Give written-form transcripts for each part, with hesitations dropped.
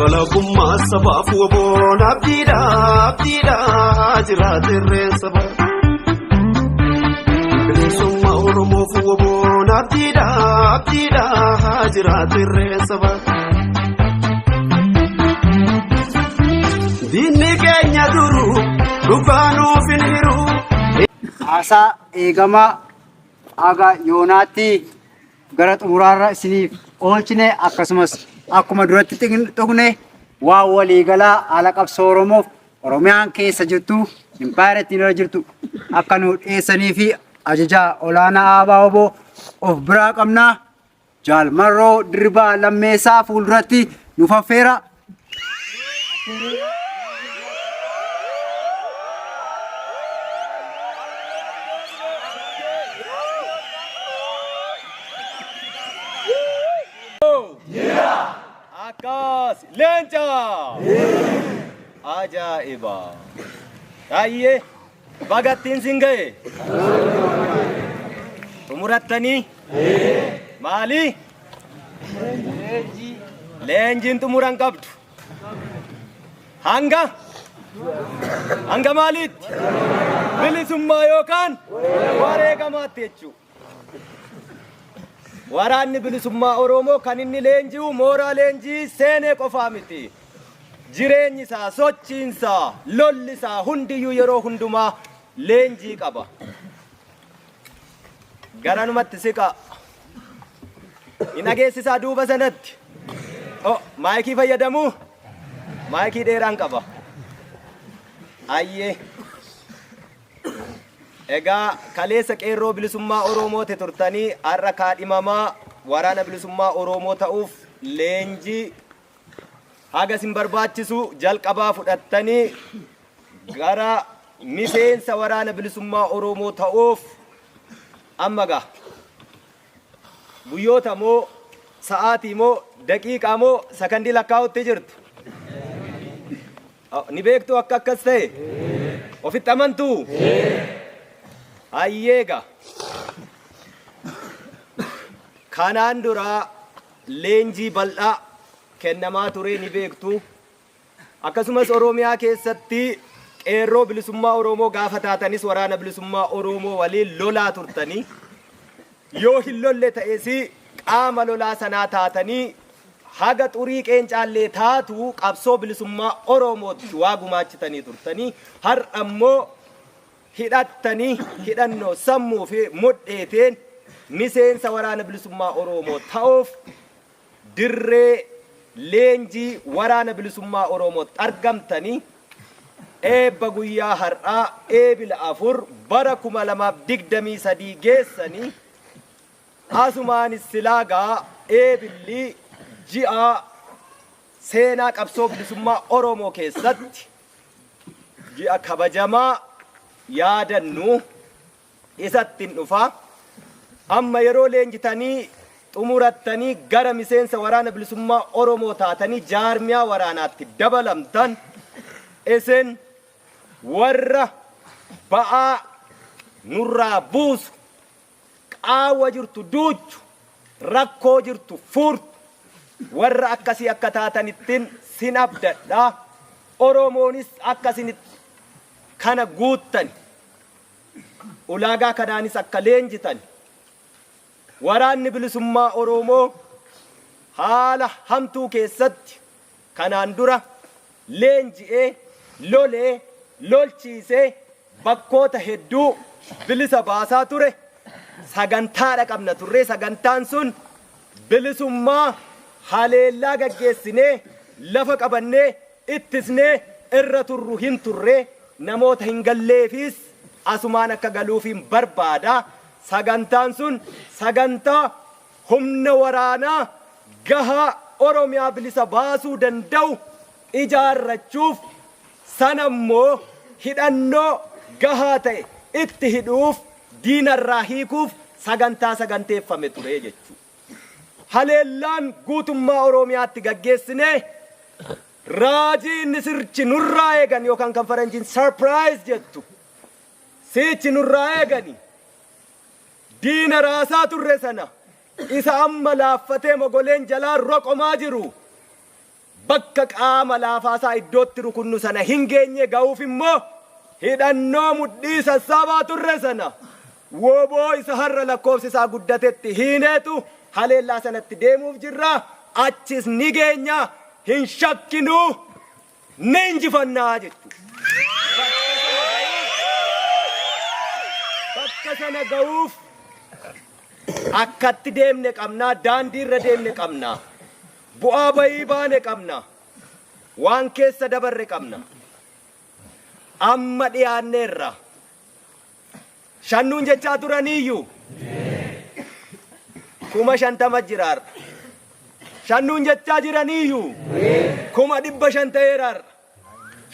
ولكم ما السبب وبون أبديدا أبديدا جرات الرسبة بلسم أورمو وبون أبديدا أبديدا جرات الرسبة ديني كينيا درو دكانو في الهرو Asa eegama aga yoonaatti gara xumuraarra isiniif oolchine akkasumas akkuma duratti tuqne waa waliigalaa haala qabsoo Oromoof Oromiyaan keessa jirtu impaayera ittiin irra jirtu akka nu dhiyeessanii fi ajajaa olaanaa ABO of biraa qabna. Jaalmarroo Dirribaa Lammeessaa fuulduratti nuuf affeera. Akas lenca ajaiba ta'iye bagattiin singaye tumuratani maali leenjiin tumuran qabdu hanga maalitti bilisummaa yookaan wareegamaatti jechuu waraanni bilisummaa Oromoo kan inni leenji'u mooraa leenjii seenee qofaa miti. Jireenyi isaa, sochiin isaa, lolli isaa hundiyyuu yeroo hundumaa leenjii qaba. Garanumatti siqa. Hin dhageessisaa duuba sanatti. Maayikii fayyadamuu? Maayikii dheeraan qaba. Ayyee. Egaa kaleessa qeerroo bilisummaa Oromootti turtanii har'a kaadhimamaa waraana bilisummaa Oromoo ta'uuf leenjii haga isin barbaachisu jalqabaa fudhattanii gara miseensa waraana bilisummaa Oromoo ta'uuf amma gaa guyyoota moo sa'aatii moo daqiiqaa moo sakandii lakkaa'utti jirtu? Ni beektu akka akkas ta'e? Ofitti amantuu? Ayyeega kanaan dura leenjii bal'aa kennamaa ture ni beektu. Akkasumas Oromiyaa keessatti qeerroo bilisummaa Oromoo gaafa taatanis waraana bilisummaa Oromoo waliin lolaa turtanii yoo hin lolle ta'es qaama lolaa sanaa taatanii haga xurii qeencaallee taatu qabsoo bilisummaa Oromootti waa gumaachitanii turtanii har'a ammoo hidhattanii hidhannoo sammuu fi mudheeteen miseensa waraana bilisummaa Oromoo ta'uuf dirree leenjii waraana bilisummaa Oromootti argamtanii eebba guyyaa har'aa eebila 4 bara 2023 geessanii asumaanis silaagaa eebilli ji'a seenaa qabsoo bilisummaa Oromoo keessatti ji'a kabajamaa yaadannu isattiin dhufa amma yeroo leenjitanii xumurattanii gara miseensa waraana bilisummaa Oromoo taatanii jaarmiyaa waraanaatti dabalamtan isin warra ba'aa nurraa buusu qaawwa jirtu duuchu rakkoo jirtu furtu warra akkasii akka taatanittiin sin abdadha. Oromoonis akkasinitti kana guuttan ulaagaa kanaanis akka leenjitan waraanni bilisummaa Oromoo haala hamtuu keessatti kanaan dura leenji'ee lolee lolchiisee bakkoota hedduu bilisa baasaa ture. Sagantaadha qabna turre. Sagantaan sun bilisummaa haleellaa gaggeessinee lafa qabannee ittisnee irra turru hin turre. Namoota hin galleefis asumaan akka galuufiin barbaada. Sagantaan sun sagantaa humna waraanaa gahaa Oromiyaa bilisa baasuu danda'u ijaarrachuuf sanammoo hidhannoo gahaa ta'e itti hidhuuf diinarraa hiikuuf sagantaa saganteeffame ture jechuudha. Haleellaan guutummaa Oromiyaatti gaggeessinee raajii inni sirchi nurraa eegan yookaan kan faranjiin surprise jettu sichi nurraa eegani diina raasaa turre sana isa amma laaffatee mogoleen jalaa roqomaa jiru bakka qaama laafaasaa iddootti rukunnu sana hin geenye ga'uuf immoo hidhannoo mudhii sassaabaa turre sana wooboo isa har'a lakkoofsi isaa guddatetti hiineetu haleellaa sanatti deemuuf jirra. Achis ni geenya, hin shakkinuu, ni injifannaa jechuudha. Bakka sana ga'uuf akkatti deemne qabnaa, daandii irra deemne qabnaa, bu'aa bayii baane qabna, waan keessa dabarre qabna. Amma dhiyaanneerra. Shannuun jechaa turaniyyuu 50 jiraarra. Shannuun jechaa jiraniyyuu 100,000 ta'eerarra.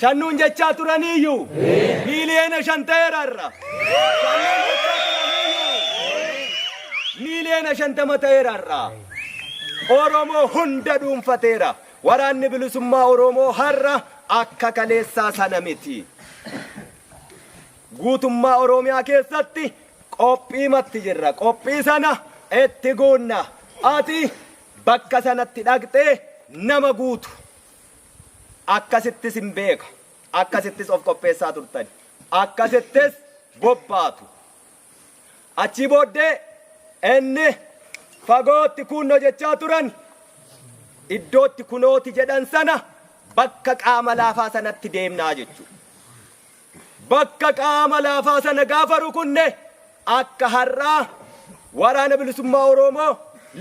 Shannuun jechaa turaniyyuu miiliyoona 5 ta'eerarra. Miiliyoona 50 ta'eerarra. Oromoo hunda dhuunfateera. Waraanni bilisummaa Oromoo har'a akka kaleessaa sana miti. Guutummaa Oromiyaa keessatti qophiimatti jirra. Qophii sana itti guunna. Ati bakka sanatti dhaqxee nama guutu. Akkasittis hin beeka. Akkasittis of qopheessaa turtan. Akkasittis bobbaatu. Achi booddee inni fagootti kunoo jechaa turan iddootti kunooti jedhan sana bakka qaama laafaa sanatti deemnaa jechuudha. Bakka qaama laafaa sana gaafa rukunne akka har'aa waraana bilisummaa Oromoo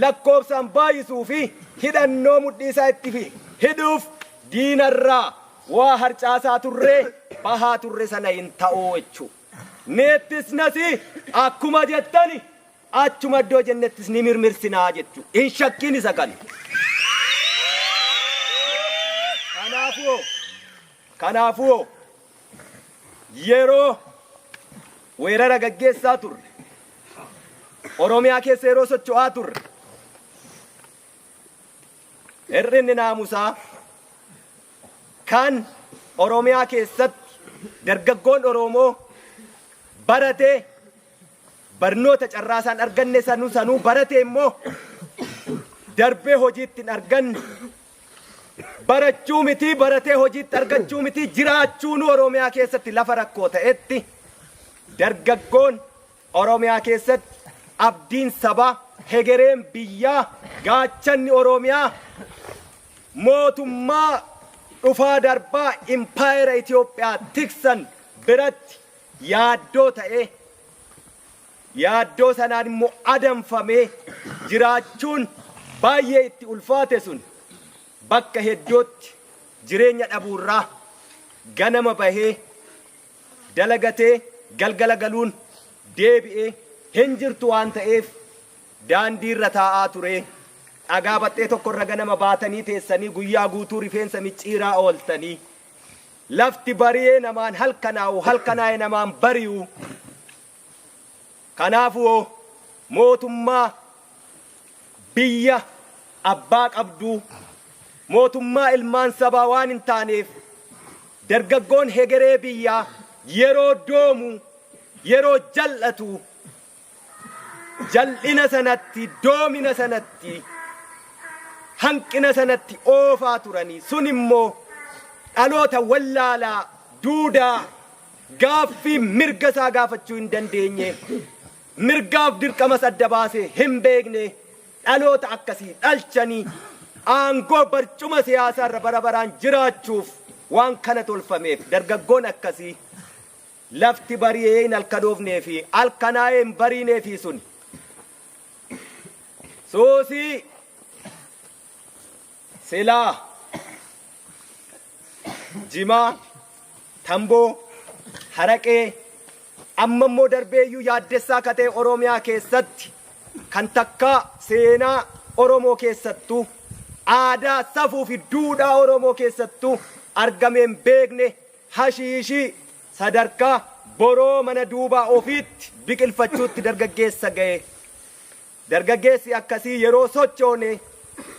lakkoofsaan baay'isuu fi hidhannoo mudhii isaa itti hidhuuf diinarraa waa harcaasaa turree bahaa turre sana hin ta'uu jechuudha. Neettis nasi akkuma jettani achuma iddoo jennettis ni mirmirsinaa jechuudha. Hin shakkiin isa kana. Kanaafuu yeroo weerara gaggeessaa turre Oromiyaa keessa yeroo socho'aa turre hir'inni naamusaa kan Oromiyaa keessatti dargaggoon Oromoo baratee barnoota carraasaan arganne sanuu baratee immoo darbee hojiitti hin arganne barachuu miti baratee hojiitti argachuu miti jiraachuun Oromiyaa keessatti lafa rakkoo ta'etti dargaggoon Oromiyaa keessatti abdiin sabaa hegereen biyyaa gaachanni Oromiyaa mootummaa dhufaa darbaa impaayera Itoophiyaa tiksan biratti yaaddoo ta'ee yaaddoo sanaan immoo adamfamee jiraachuun baay'ee itti ulfaate sun bakka hedduutti jireenya dhabuurraa ganama bahee dalagatee galgala galuun deebi'ee hin jirtu waan ta'eef daandii irra taa'aa ture. Dhagaa baxxee tokko irra ganama baatanii teessanii guyyaa guutuu rifeensa micciiraa ooltanii lafti bari'ee namaan halkanaa'e namaan bari'u. Kanaafuu mootummaa biyya abbaa qabduu mootummaa ilmaan sabaa waan hin taaneef dargaggoon hegeree biyyaa yeroo doomu yeroo jal'atu jal'ina sanatti doomina sanatti hanqina sanatti oofaa turanii sun immoo dhaloota wallaalaa duudaa gaaffii mirga isaa gaafachuu hin dandeenye mirgaaf dirqama adda baasee hin beekne dhaloota akkasii dhalchanii aangoo barcuma siyaasaa irra bara baraan jiraachuuf waan kana tolfameef dargaggoon akkasii lafti bari'ee hin halkanoofnee fi halkanaa'ee hin bariinee fi sun soosii silaa jimaa tamboo haraqee amma immoo darbeeyyuu yaaddessaa katee Oromiyaa keessatti kan takkaa seenaa Oromoo keessattuu aadaa safuu fi duudhaa Oromoo keessattuu argameen beekne hashiishii sadarkaa boroo mana duubaa ofiitti biqilfachuutti dargaggeessa ga'e. Dargaggeessi akkasii yeroo sochoone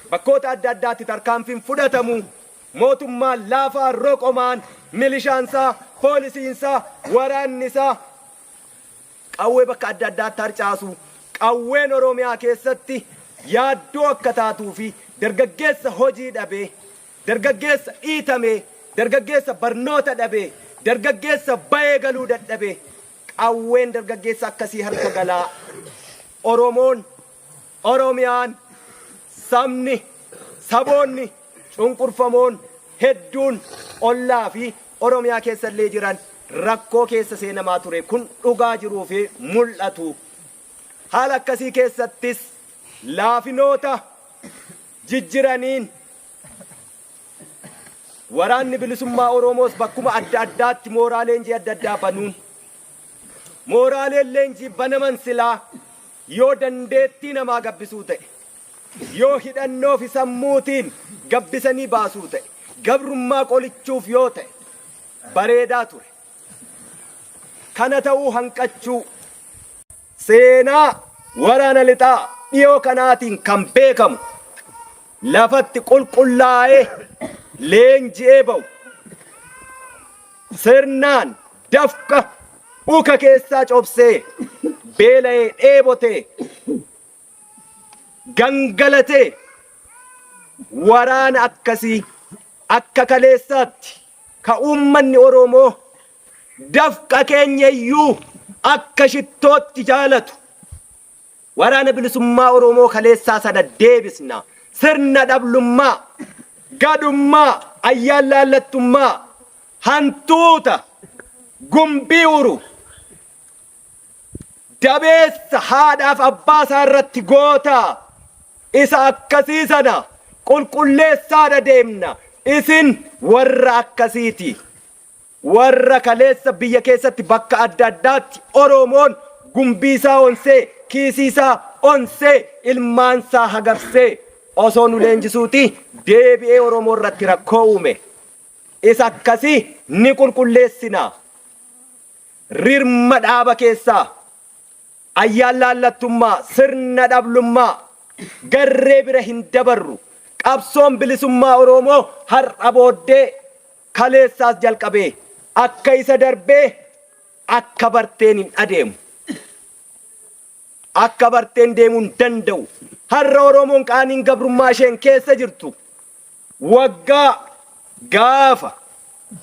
bakkoota adda addaatti tarkaanfiin fudhatamu mootummaan laafaa roqomaan milishaansaa poolisiinsaa waraannisaa qawwee bakka adda addaatti harcaasu qawween Oromiyaa keessatti yaaddoo akka taatuu fi dargaggeessa hojii dhabee dargaggeessa dhiitame, dargaggeessa barnoota dhabe, dargaggeessa bayee galuu dadhabe, qawween dargaggeessa akkasii harka galaa. Oromoon, Oromiyaan, sabni, saboonni cunqurfamoon hedduun ollaa fi Oromiyaa keessa illee jiran rakkoo keessa seenamaa ture. Kun dhugaa jiruu fi mul'atu. Haala akkasii keessattis laafinoota jijjiraniin waraanni bilisummaa Oromoos bakkuma adda addaatti mooraa leenjii adda addaa banuun, mooraaleen leenjii banaman silaa yoo dandeettii namaa gabbisuu ta'e, yoo hidhannoo fi sammuutiin gabbisanii baasuu ta'e, gabrummaa qolichuuf yoo ta'e bareedaa ture. Kana ta'uu hanqachuu seenaa waraana lixaa dhiyoo kanaatiin kan beekamu lafatti qulqullaa'ee leenji'ee ba'u sirnaan dafqa uka keessaa cobsee beela'ee dheebotee gangalatee waraana akkasii akka kaleessaatti ka uummanni Oromoo dafqa keenya iyyuu akka shittootti jaalatu waraana bilisummaa Oromoo kaleessaa sana deebisna. Sirna dhablummaa, gadummaa, ayyaalaallattummaa, hantuuta, gumbii uru, dabeessa haadhaaf abbaa isaa irratti gootaa isa akkasii sana qulqulleessaadha deemna. Isin warra akkasiiti. Warra kaleessa biyya keessatti bakka adda addaatti Oromoon gumbii isaa onsee, kiisii isaa onsee, ilmaan isaa hagarsee osoo nu leenjisuuti deebi'ee Oromoo irratti rakkoo uume. Isa akkasii ni qulqulleessina. Rirma dhaaba keessaa, ayyaalaallattummaa, sirna dhablummaa garree bira hin dabarru. Qabsoon bilisummaa Oromoo har'a booddee kaleessaas jalqabee akka isa darbee akka barteen hin adeemu. Akka barteen deemuu hin danda'u. Har'a Oromoon qaaniin gabrummaa isheen keessa jirtu waggaa gaafa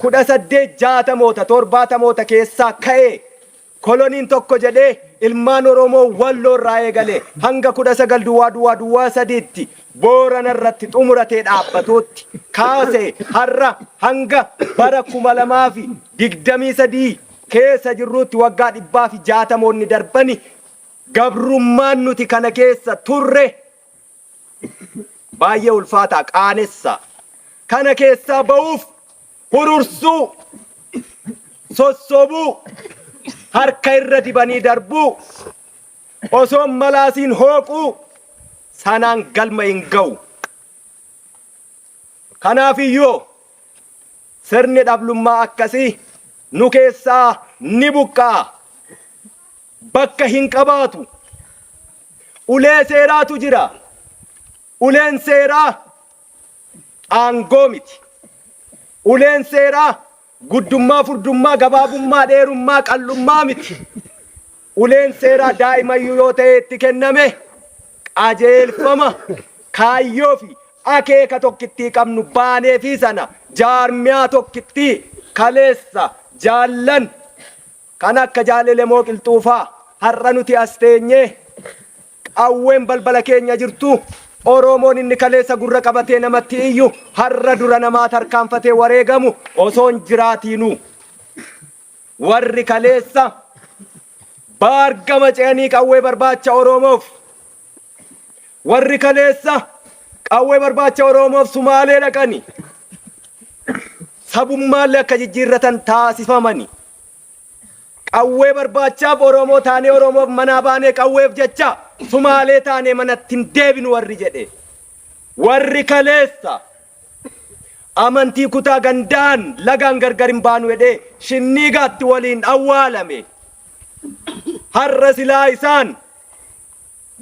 1860moota 70moota keessaa ka'ee koloniin tokko jedhee ilmaan Oromoo Walloo irraa eegalee hanga 19 Boorana irratti xumuratee dhaabbatuutti kaasee har'a hanga bara 2023 keessa jirruutti waggaa 160moonni darbani gabrummaan nuti kana keessa turre baay'ee ulfaataa qaanessa. Kana keessaa ba'uuf hurursuu, sossobuu, harka irra dibanii darbuu, osoo malaasiin hooquu sanaan galma hin ga'u. Kanaafiyyoo sirni dhablummaa akkasii nu keessaa ni buqqaa. Bakka hin qabaatu. Ulee seeraatu jira. Uleen seeraa aangoo miti. Uleen seeraa guddummaa, furdummaa, gabaabummaa, dheerummaa, qallummaa miti. Uleen seeraa daa'imayyuu yoo ta'e itti kenname qajeelfama, kaayyoo fi akeeka tokkittii qabnu baanee fi sana jaarmiyaa tokkittii kaleessa jaallan kan akka Jaalelemoo Qilxuufaa har'a nuti as teenyee qawween balbala keenya jirtu. Oromoon inni kaleessa gurra qabatee namatti iyyu har'a dura namaa tarkaanfatee wareegamu osoon jiraatiinu. Warri kaleessa baargama ce'anii qawwee barbaacha Oromoof, warri kaleessa qawwee barbaacha Oromoof Sumaalee dhaqani sabummaallee akka jijjiirratan taasifamani. Qawwee barbaachaaf Oromoo taanee Oromoof manaa baanee qawweef jecha Sumaalee taanee manatti hin deebinu warri jedhe. Warri kaleessa amantii kutaa gandaan lagaan gargar hin baanu jedhee shinniigaatti waliin awwaalame. Har'a silaa isaan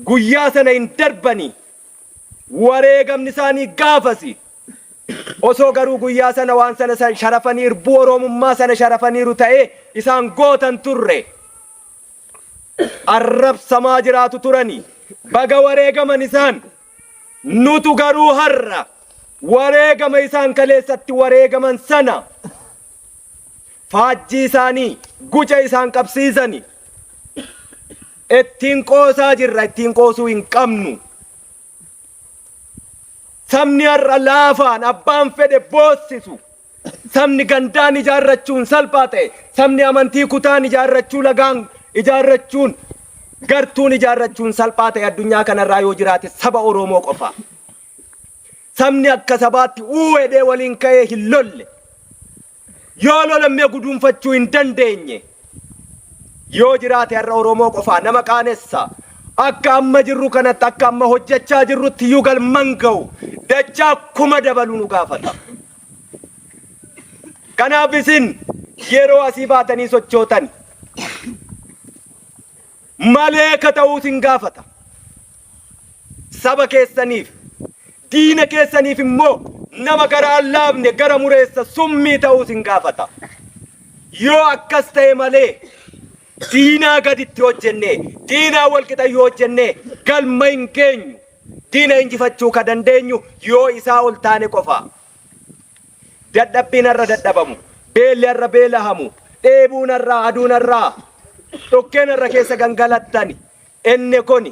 guyyaa sana hin darbani. Wareegamni isaanii gaafasi. Osoo garuu guyyaa sana waan sana sharafanii irbuu Oromummaa sana sharafaniiru ta'ee isaan gootan turre. Arrabsamaa jiraatu turani. Baga wareegaman isaan nutu garuu har'a wareegama isaan kaleessatti wareegaman sana faajjii isaanii guca isaan qabsiisani ittiin qoosaa jirra, ittiin qoosuu hin qabnu. Sabni har'a laafaan abbaan fedhe boossisu, sabni gandaan ijaarrachuun salphaa ta'e, sabni amantii kutaan ijaarrachuu lagaan ijaarrachuun gartuun ijaarrachuun salphaa ta'e addunyaa kanarraa yoo jiraate saba Oromoo qofa. Sabni akka sabaatti uwwedhee waliin ka'ee hin lolle, yoo lolammee guduunfachuu hin dandeenye yoo jiraate har'a Oromoo qofa nama qaanessa. Akka amma jirru kanatti akka amma hojjechaa jirrutti iyyuu galman ga'u dachaa kuma dabalu nu gaafata. Kanaaf isin yeroo asii baatanii sochootan maleeka ta'uu isin gaafata. Saba keessaniif diina keessaniif immoo nama gara allaafne gara mureessa summii ta'uu isin gaafata. Yoo akkas ta'e malee diinaa gaditti hojjenne, diinaa walqixa yoo hojjenne galma hin geenyu. Diina injifachuu ka dandeenyu yoo isaa ol taane qofa. Dadhabbiin irra dadhabamu, beelli irra beelahamu, dheebuun irraa aduun irraa dhokkeen irra keessa gangalattani. Inni kun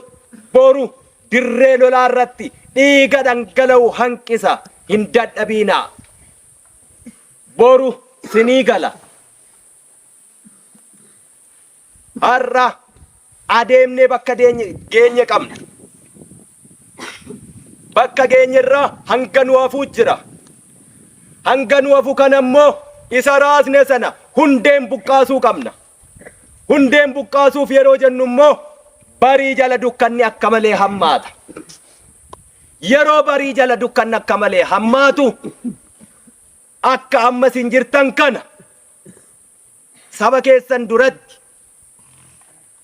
boru dirree lolaa irratti dhiiga dhangala'u hanqisa, hin dadhabinaa. Boru sinii gala. Har'a adeemnee bakka geenye qabna. Bakka geenyerraa hanga nu hafuu jira. Hanga nu hafu kana immoo isa raasne sana hundeen buqqaasuu qabna. Hundeen buqqaasuuf yeroo jennu immoo barii jala dukkanni akka malee hammaata. Yeroo barii jala dukkanni akka malee hammaatu akka ammas hin jirtan kana saba keessan duratti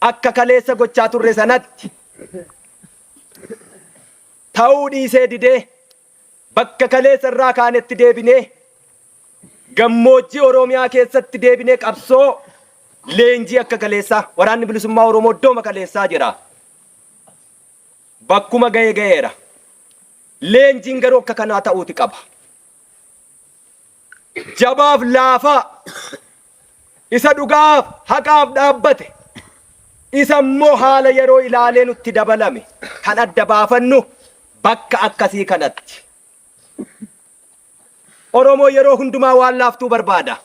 akka kaleessa gochaa turre sanatti ta'uu dhiisee didee bakka kaleessa irraa kaanetti deebinee gammoojjii Oromiyaa keessatti deebinee qabsoo leenjii akka kaleessaa waraanni bilisummaa Oromoo iddooma kaleessaa jira. Bakkuma ga'ee ga'eera. Leenjiin garuu akka kanaa ta'uuti qaba. Jabaaf laafaa isa dhugaaf haqaaf dhaabbate isa immoo haala yeroo ilaalee nutti dabalame kan adda baafannu bakka akkasii kanatti. Oromoo yeroo hundumaa waan laaftuu barbaada.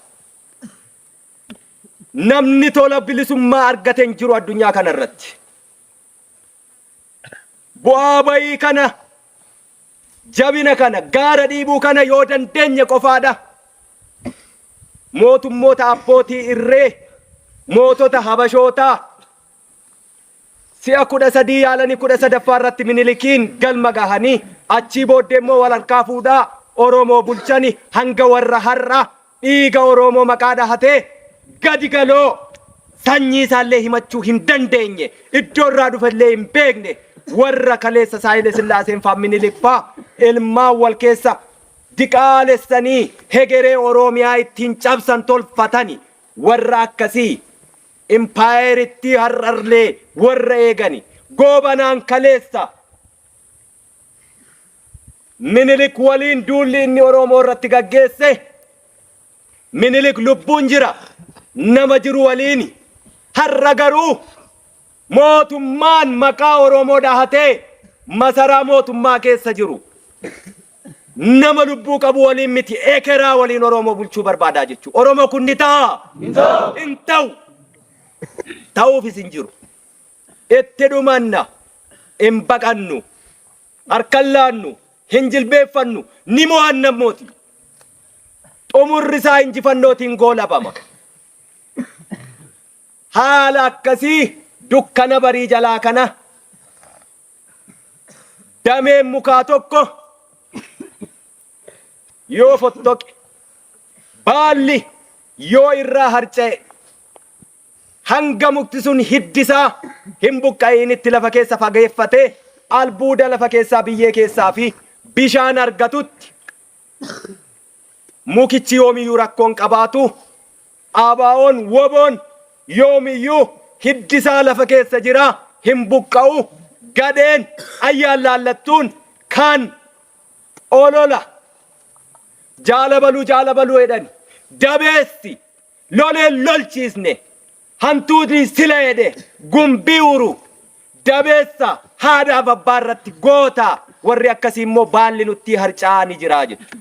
Namni tola bilisummaa argate hin jiru addunyaa kanarratti. Bu'aa bayii kana jabina kana gaara dhiibuu kana yoo dandeenye qofaadha. Mootummoota abbootii irree mootota habashootaa si'a 13 yaalanii 13ffaa irratti Minilikiin galma gahanii achii booddee immoo wal harkaa fuudhaa Oromoo bulchani hanga warra har'a dhiiga Oromoo maqaa dhahatee gadi galoo sanyii isaallee himachuu hin dandeenye iddoo irraa dhufellee hin beekne warra kaleessa Haayile Sillaaseen faa Minilik faa ilmaan wal keessa diqaalessanii hegeree Oromiyaa ittiin cabsan tolfatani warra akkasii impaayeritti har'arlee warra eegani goobanaan kaleessa Minilik waliin duulli inni Oromoo irratti gaggeesse Minilik lubbuun jira nama jiru waliin har'a garuu mootummaan maqaa Oromoo dhahatee masaraa mootummaa keessa jiru nama lubbuu qabu waliin miti ekeraa waliin Oromoo bulchuu barbaadaa jechuudha. Oromoo kun ni ta'a hin ta'u ta'uufis hin jiru. Itti dhumanna hin baqannu harkaan laannu hin jilbeeffannu ni mo'anna mooti. Xumurri isaa injifannootiin goolabama. Haala akkasii dukkana barii jalaa kana dameen mukaa tokko yoo fottoqe baalli yoo irraa harca'e hanga mukti sun hiddisaa hin buqqa'initti lafa keessa fageeffatee albuuda lafa keessaa biyyee keessaa fi bishaan argatutti mukichi yoomiyyuu rakkoon qabaatu ABO'n woboon yoomiyyuu hiddisaa lafa keessa jira hin buqqa'u gadeen ayyaan laallattuun kan olola jaala baluu jedhan dabeessi lolee lolchiisne hantuutni sila jedhe gumbii uru dabeessa haadhaaf abbaa irratti goota warri akkasii immoo baalli nutti harcaa'anii jiraa jechuudha.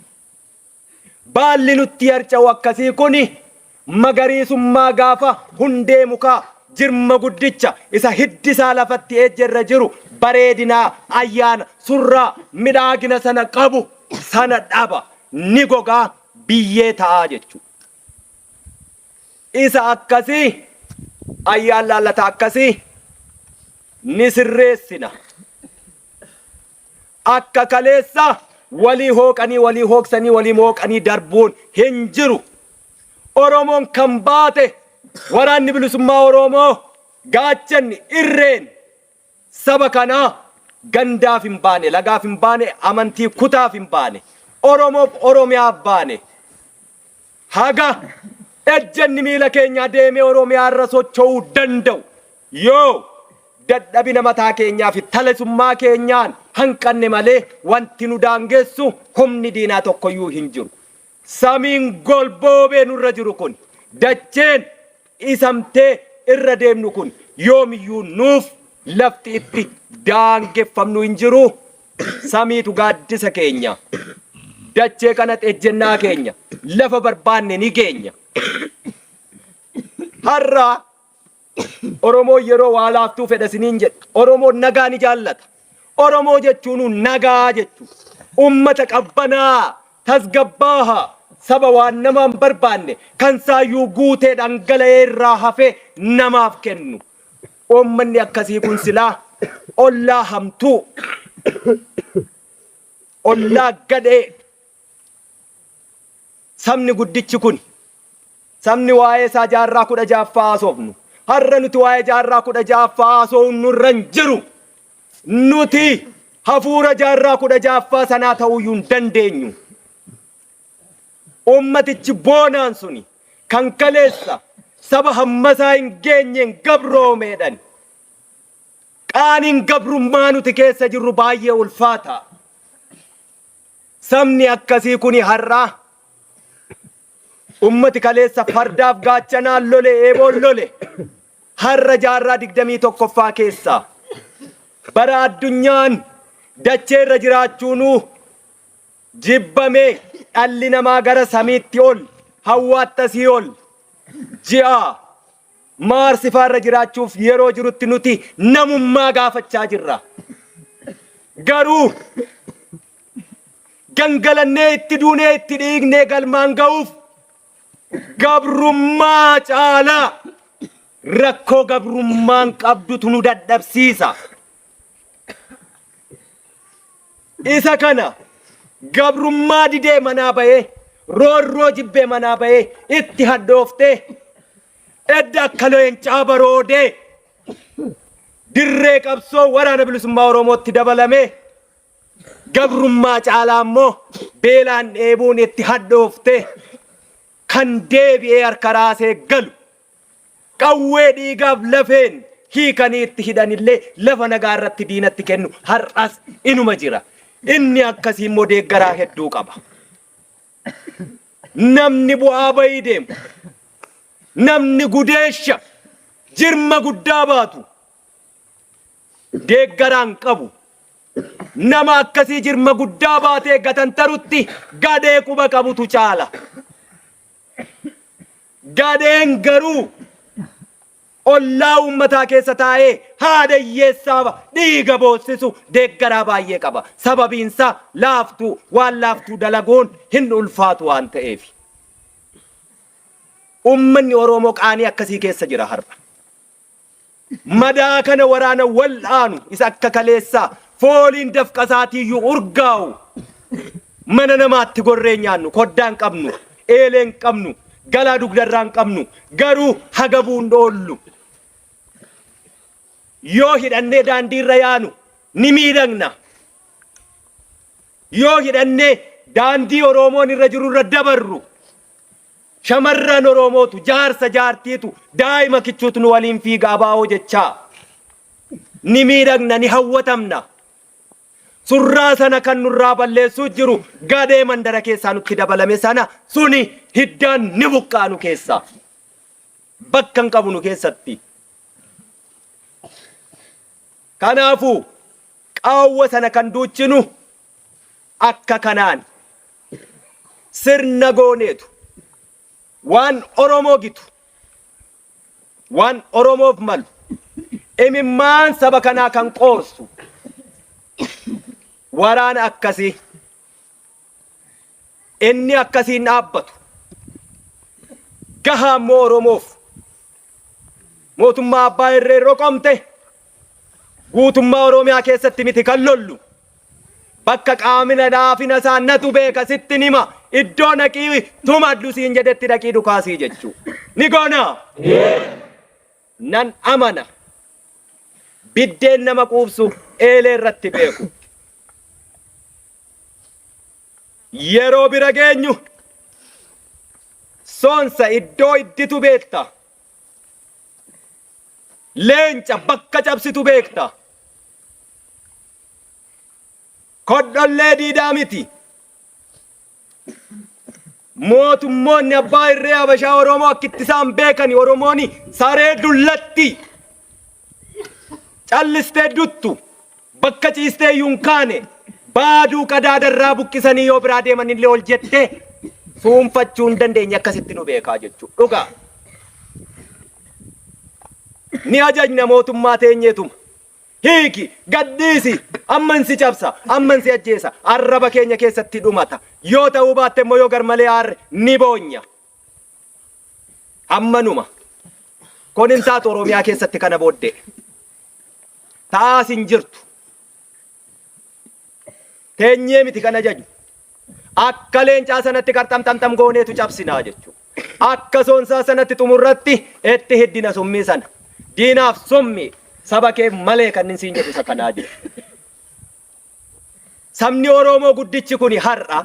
Baalli nutti harca'u akkasii kuni magariisummaa gaafa hundee mukaa jirma guddicha isa hiddisaa lafatti ejjerra jiru bareedinaa ayyaana surraa midhaagina sana qabu sana dhaba ni gogaa biyyee ta'aa jechuudha. Isa akkasii ayyaan laallata akkasii ni sirreessina. Akka kaleessa walii hooqanii walii hooqsanii walii mooqanii darbuun hin jiru. Oromoon kan baate waraanni bilisummaa Oromoo gaachanni irreen saba kanaa gandaaf hin baane lagaaf hin baane amantii kutaaf hin baane Oromoof Oromiyaaf baane haga ejjanni miila keenya deemee Oromiyaa irra socho'uu danda'u yoo dadhabina mataa keenyaa fi taleessummaa keenyaan hanqanne malee wanti nu daangessu humni diinaa tokkoyyuu hin jiru. Samiin golboobee nurra jiru kun dacheen isamtee irra deemnu kun yoomiyyuu nuuf lafti itti daangeffamnu hin jiru. Samiitu gaaddisa keenya dachee kanatti ejjennaa keenya lafa barbaanne ni geenya. Har'a Oromoo yeroo waa laaftuu fedha siniin jedhe Oromoo nagaa ni jaallata. Oromoo jechuun nagaa jechuudha. Ummata qabbanaa tasgabbaaha saba waan namaan barbaanne kan saayyuu guutee dhangala'ee irraa hafee namaaf kennu. Uummanni akkasii kun silaa ollaa hamtuu ollaa gadhee sabni guddichi kun sabni waa'ee isaa jaarraa 16ffaa haasofnu har'a nuti waa'ee jaarraa 16ffaa haasofnu nurra hin jiru. Nuti hafuura jaarraa 16ffaa sanaa ta'uyyuu hin dandeenyu. Ummatichi boonaan suni kan kaleessa saba hammasaa hin geenyeen gabroomeedhan. Qaaniin gabrummaa nuti keessa jirru baay'ee ulfaata. Sabni akkasii kuni har'aa ummati kaleessa fardaaf gaachanaan lole eeboon lole har'a jaarraa 21ffaa keessa bara addunyaan dachee irra jiraachuunuu jibbamee dhalli namaa gara samiitti ol hawwaattasii ol ji'a Maarsiifaa irra jiraachuuf yeroo jirutti nuti namummaa gaafachaa jirra. Garuu gangalannee itti duunee itti dhiignee galmaan ga'uuf gabrummaa caalaa rakkoo gabrummaan qabdutu nu dadhabsiisa. Isa kana gabrummaa didee manaa bahee roorroo jibbee manaa bahee itti haddooftee edda akka leencaa baroodee dirree qabsoo waraana bilisummaa Oromootti dabalamee gabrummaa caalaa immoo beelaan dheebuun itti haddooftee kan deebi'ee harka raasee galu qawwee dhiigaaf lafeen hiikanii itti hidhanillee lafa nagaa irratti diinatti kennu har'as inuma jira. Inni akkasii immoo deeggaraa hedduu qaba. Namni bu'aa bayii deemu, namni gudeesha jirma guddaa baatu deeggaraan qabu. Nama akkasii jirma guddaa baatee gatantarutti gadee quba qabutu caala. Gadeen garuu ollaa ummataa keessa taa'ee haadha hiyyeessaa dhiiga boossisu deeggaraa baay'ee qaba. Sababiinsaa laaftuu waan laaftuu dalaguun hin ulfaatu waan ta'eef. Ummanni Oromoo qaanii akkasii keessa jira har'a. Madaa kana waraana wal'aanu isa akka kaleessaa fooliin dafqasaatiiyyuu urgaa'u mana namaatti gorree nyaannu koddaan qabnu eeleen qabnu galaa dugdarraan qabnu garuu hagabuun dhoollu. Yoo hidhannee daandiirra yaanu ni miidhagna. Yoo hidhannee daandii Oromoon irra jiru irra dabarru shamarran Oromootu jaarsa jaartiitu daa'ima kichuutu nu waliin fiigaa baa'oo jechaa ni miidhagna ni hawwatamna. surraa sana kan nurraa balleessuu jiru gadee mandara keessaa nutti dabalame sana suni hiddaan ni buqqaa nu keessaa bakka hin qabu nu keessatti. Kanaafuu qaawwa sana kan duuchinu akka kanaan sirna gooneetu waan Oromoo gitu waan Oromoof malu imimmaan saba kanaa kan qoorsu waraana akkasii inni akkasiin dhaabbatu gahaa immoo Oromoof mootummaa abbaa irree roqomte guutummaa Oromiyaa keessatti miti kan lollu bakka qaamina dhaafina isaa natu beeka sittin hima iddoo naqii tumadhu siin jedhetti dhaqii dhukaasii jechuu ni goona nan amana biddeen nama quubsu eelee irratti beeku yeroo bira geenyu soonsa iddoo idditu beekta leenca bakka cabsitu beekta kodhollee diidaa miti mootummoonni abbaa irree Habashaa Oromoo akkitti isaan beekani Oromooni saree dullatti callistee duttu bakka ciistee yunkaane baaduu qadaadarraa buqqisanii yoo biraa deeman illee ol jettee suunfachuu hin dandeenye akkasitti nu beekaa jechuudha. Dhugaa ni ajajna mootummaa teenyeetuma hiiki gaddiisi ammansi cabsa ammansi ajjeesa arraba keenya keessatti dhumata yoo ta'uu baatte immoo yoo garmalee aarre ni boonya ammanuma konin taatu Oromiyaa keessatti kana booddee taas hin jirtu teenyee miti kan ajaju akka leencaa sanatti qarxamxamxam gooneetu cabsinaa jechuudha akka soonsaa sanatti xumurratti itti hiddina summii sana diinaaf summii saba kee malee kan siin jedhu isa kanaa jiru. Sabni Oromoo guddichi kuni har'a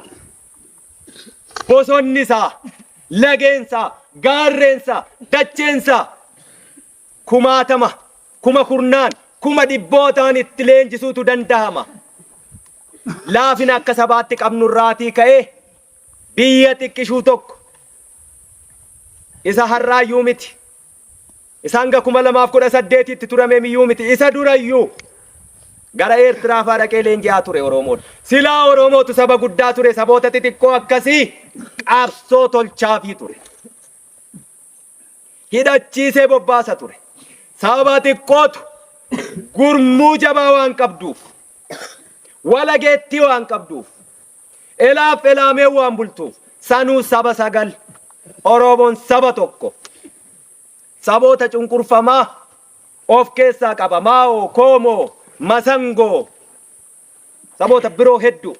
bosonni isaa, lageen isaa, gaarreen isaa, dacheen isaa kumaatama, kuma kurnaan, kuma dhibbootaan itti leenjisuutu danda'ama. Laafina akka sabaatti qabnurraatii ka'ee biyya xiqqishuu tokko isa har'aayyuu miti. Isaan ga 2018 itti turame miyyuu miti isa durayyuu gara Eertiraa faa dhaqee leenji'aa ture Oromoon. Silaa Oromootu saba guddaa ture saboota xixiqqoo akkasii qabsoo tolchaafii ture. Hidhachiisee bobbaasa ture. Saba xiqqootu gurmuu jabaa waan qabduuf walageettii waan qabduuf elaaf elaamee waan bultuuf sanuu saba sagal Oromoon saba tokko. Saboota cunqurfamaa of keessaa qaba Maao, Koomoo, Masangoo saboota biroo hedduu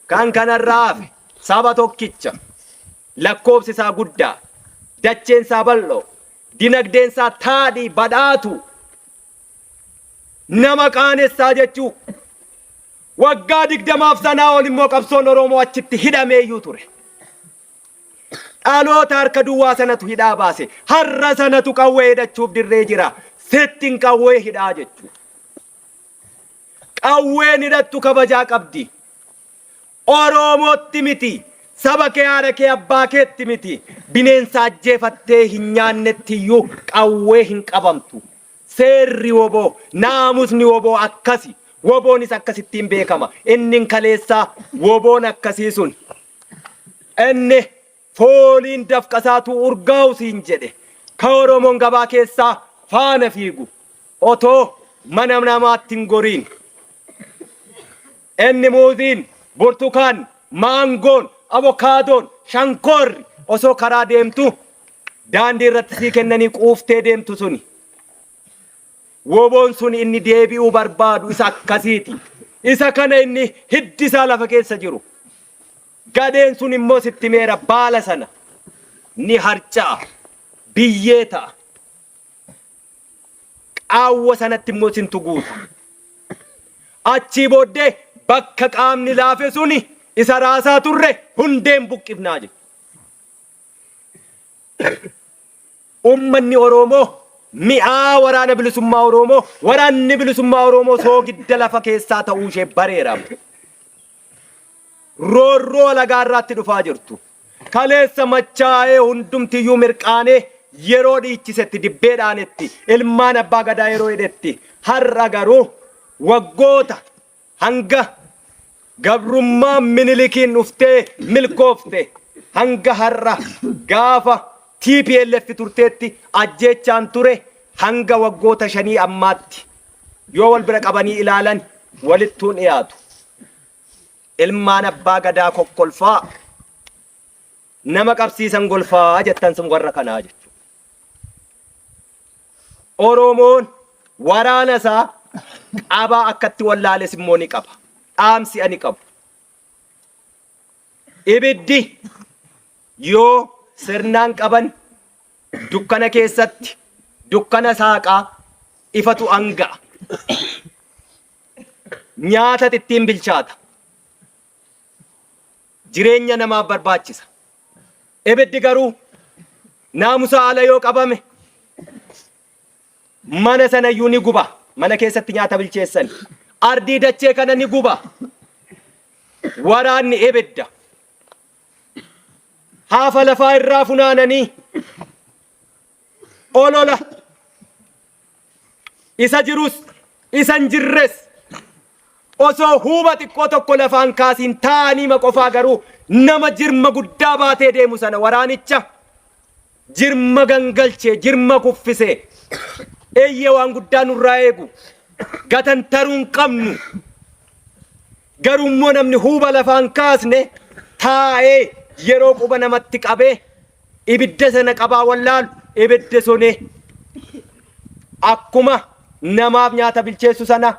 kan kanarraa hafe saba tokkicha lakkoofsi isaa guddaa dacheen isaa bal'oo dinagdeen isaa taadhii badhaatu nama qaanessaa jechuu waggaa 20 sanaa ol immoo qabsoon Oromoo achitti hidhameeyyuu ture. Dhaloota harka duwwaa sanatu hidhaa baase har'a sanatu qawwee hidhachuuf dirree jira sittiin qawwee hidhaa jechuu qawween hidhattu kabajaa qabdi Oromootti miti saba kee haadha kee abbaa keetti miti bineensa ajjeefattee hin nyaannettiyyuu qawwee hin qabamtu seerri woboo naamusni woboo akkasi woboonis akkasittiin beekama inni kaleessaa woboon akkasii sun inni fooliin dafqasaatu urgaa'u siin jedhe ka Oromoon gabaa keessaa faana fiigu otoo mana namaatti hin goriin inni muuziin burtukaan maangoon avokaadoon shankoorri osoo karaa deemtu daandii irratti sii kennanii quuftee deemtu suni woboon sun inni deebi'uu barbaadu isa akkasiiti isa kana inni hiddisaa lafa keessa jiru gadeen sun immoo sitti meera baala sana ni harca'a biyyee ta'a qaawwa sanatti immoo sintu guuta achii booddee bakka qaamni laafe suni isa raasaa turre hundeen buqqifnaa jedhu ummanni Oromoo mi'aa waraana bilisummaa Oromoo waraanni bilisummaa Oromoo soogidda lafa keessaa ta'uu ishee bareeramu. Roorroo lagaarraatti dhufaa jirtu. Kaleessa machaa'ee hundumtiyyuu mirqaanee yeroo dhiichisetti dibbeedhaanetti ilmaan abbaa gadaa yeroo hidhetti har'a garuu waggoota hanga gabrummaa minilikiin dhuftee milkoofte hanga har'a gaafa TPLF turteetti ajjeechaan ture hanga waggoota 5 ammaatti yoo wal bira qabanii ilaalan walittuun dhiyaatu. Ilmaan abbaa gadaa kokkolfaa nama qabsiisan golfaa jettan sun warra kanaa jechuudha. Oromoon waraana isaa qabaa akkatti wallaales immoo ni qaba. Dhaamsi ani qabu. Ibiddi yoo sirnaan qaban dukkana keessatti dukkana saaqaa ifatu anga'a. Nyaata ittiin bilchaata. Jireenya namaaf barbaachisa. Ibiddi garuu naamusa ala yoo qabame mana sana iyyuu ni guba. Mana keessatti nyaata bilcheessan. Ardii dachee kana ni guba. Waraanni ibidda. Haafa lafaa irraa funaananii olola. Isa jirus isan jirres osoo huuba xiqqoo tokko lafaan kaasiin taa'anii maqofaa garuu nama jirma guddaa baatee deemu sana waraanicha jirma gangalchee jirma kuffisee eeyyee waan guddaa nurraa eegu gatantaruun qabnu garuu immoo namni huuba lafaan kaasne taa'ee yeroo quba namatti qabee ibidda sana qabaa wallaalu ibidda sonee akkuma namaaf nyaata bilcheessu sana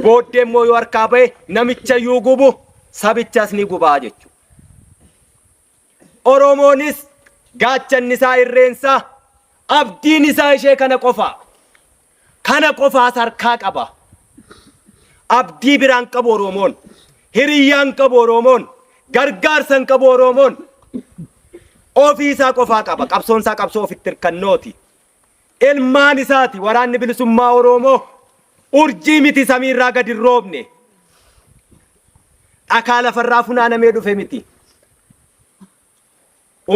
booddee immoo yoo harkaa ba'e namicha iyyuu gubu sabichas ni gubaa jechuudha. Oromoonis gaachanni isaa irreensaa abdiin isaa ishee kana qofaa. Kana qofaas harkaa qaba. Abdii biraan qabu Oromoon. Hiriyyaan qabu Oromoon. Gargaarsan qabu Oromoon. Ofii isaa qofaa qaba. Qabsoon isaa qabsoo ofitti hirkannooti. Ilmaan isaati waraanni bilisummaa Oromoo urjii miti samiirraa gadi hin roobne. Dhakaa lafarraa funaanamee dhufe miti.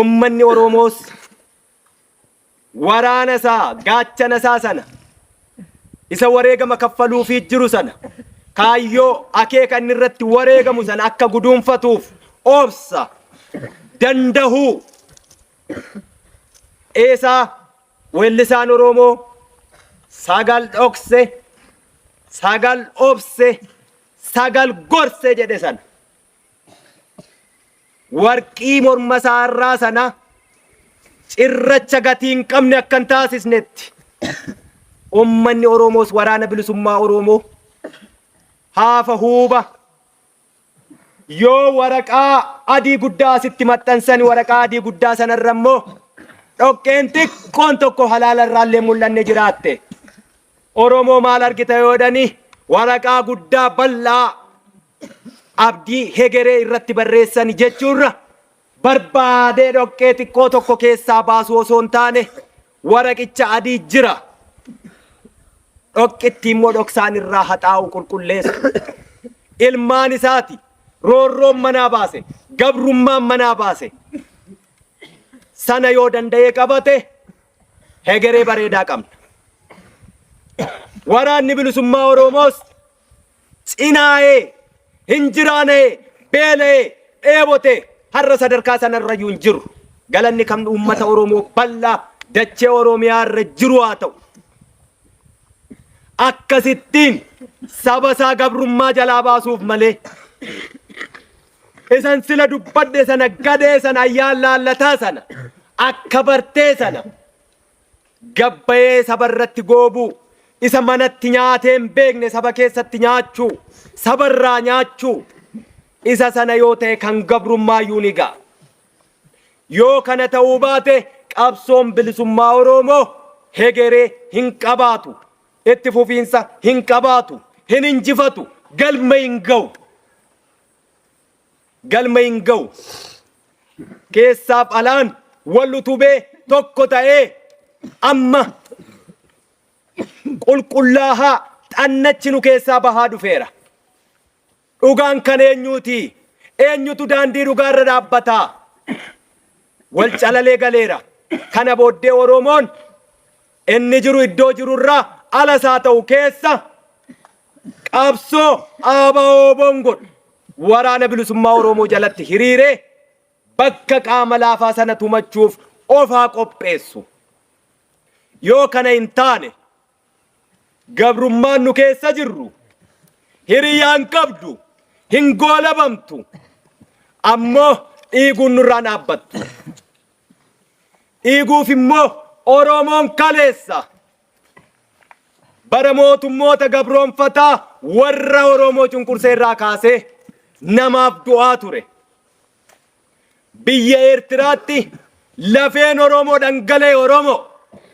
Ummanni Oromoos waraana isaa gaachana isaa sana isa wareegama kaffaluufii jiru sana kaayyoo akeeka inni irratti wareegamu sana akka guduunfatuuf obsa dandahuu eesaa weellisaan Oromoo sagal dhokse sagal obse sagal gorse jedhe sana warqii morma isaarraa sana cirracha gatii hin qabne akkan taasisnetti ummanni Oromoos waraana bilisummaa Oromoo haafa huuba yoo waraqaa adii guddaa asitti maxxansan waraqaa adii guddaa sanarra immoo dhoqqeen xiqqoon tokko halaala irraallee mul'anne jiraatte Oromoo maal argita yoodhani waraqaa guddaa bal'aa abdii hegeree irratti barreessan jechuurra barbaadee dhoqqee xiqqoo tokko keessaa baasu osoo hin taane waraqicha adii jira. Dhoqqitti immoo dhoksaan irraa haxaa'u qulqulleessu. Ilmaan isaati roorroon manaa baase gabrummaan manaa baase sana yoo danda'ee qabate hegeree bareedaa qabna. Waraanni bilisummaa Oromoos cinaa'ee hinjiraanee beela'ee dheebote har'a sadarkaa sanarrayyuu hin jiru. Galanni kan uummata Oromoo bal'aa dachee Oromiyaa irra jiru haa ta'u. Akkasittiin saba isaa gabrummaa jalaa baasuuf malee isan sila dubbadhe sana gadee sana ayyaan laallataa sana akka bartee sana gabbayee saba irratti goobuu isa manatti nyaatee hin beekne saba keessatti nyaachuu sabarraa nyaachuu isa sana yoo ta'e kan gabrummaa ni ga'a. Yoo kana ta'uu baate qabsoon bilisummaa Oromoo hegeree hin qabaatu. Itti fufiinsa hin qabaatu. Hin injifatu. Galma hin ga'u. Galma hin ga'u. Keessaaf alaan wal utubee tokko ta'ee amma qulqullaahaa xannachi nu keessaa bahaa dhufeera. Dhugaan kan eenyuuti? Eenyutu daandii dhugaarra dhaabbataa? Wal calalee galeera. Kana booddee Oromoon inni jiru iddoo jirurraa alas haa ta'u keessa qabsoo ABO godhu waraana bilisummaa Oromoo jalatti hiriiree bakka qaama laafaa sana tumachuuf ofaa qopheessu. Yoo kana hin taane gabrummaan nu keessa jirru hiriyyaan qabdu hin goolabamtu ammoo dhiiguun nurraa dhaabbattu. Dhiiguuf immoo Oromoon kaleessa bara mootummoota gabroonfataa warra Oromoo cunqursee irraa kaasee namaaf du'aa ture. Biyya Eertiraatti lafeen Oromoo dhangala'e Oromoo,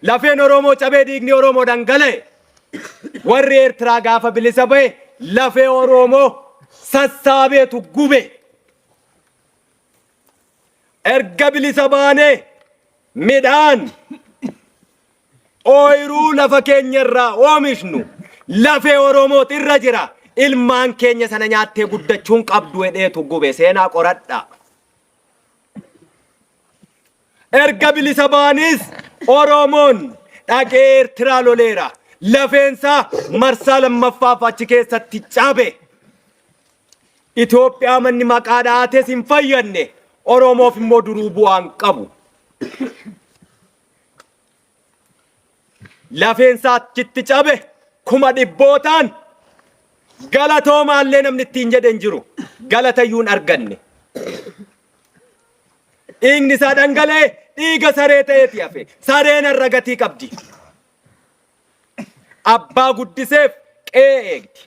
lafeen Oromoo cabee dhiigni Oromoo dhangala'e. Warri Eertiraa gaafa bilisa ba'e lafee Oromoo sassaabeetu gube. Erga bilisa baanee midhaan ooyiruu lafa keenya irraa oomishnu lafee Oromoot irra jira. Ilmaan keenya sana nyaattee guddachuun qabdu hedheetu gube. Seenaa qoradhaa. Erga bilisa baanis Oromoon dhaqee Eertiraa loleera. Lafeensaa marsaa lammaffaaf achi keessatti cabe. Itoophiyaa manni maqaa dhaates hin fayyanne. Oromoof immoo duruu bu'aan qabu. Lafeensaa achitti cabe kuma dhibbootaan galatoomallee namni ittiin jedhen jiru. Galatayyuu hin arganne. Dhiigni isaa dhangala'e dhiiga saree ta'eeti hafe. Sareen har'a gatii qabdi. Abbaa guddiseef qe'ee eegdi.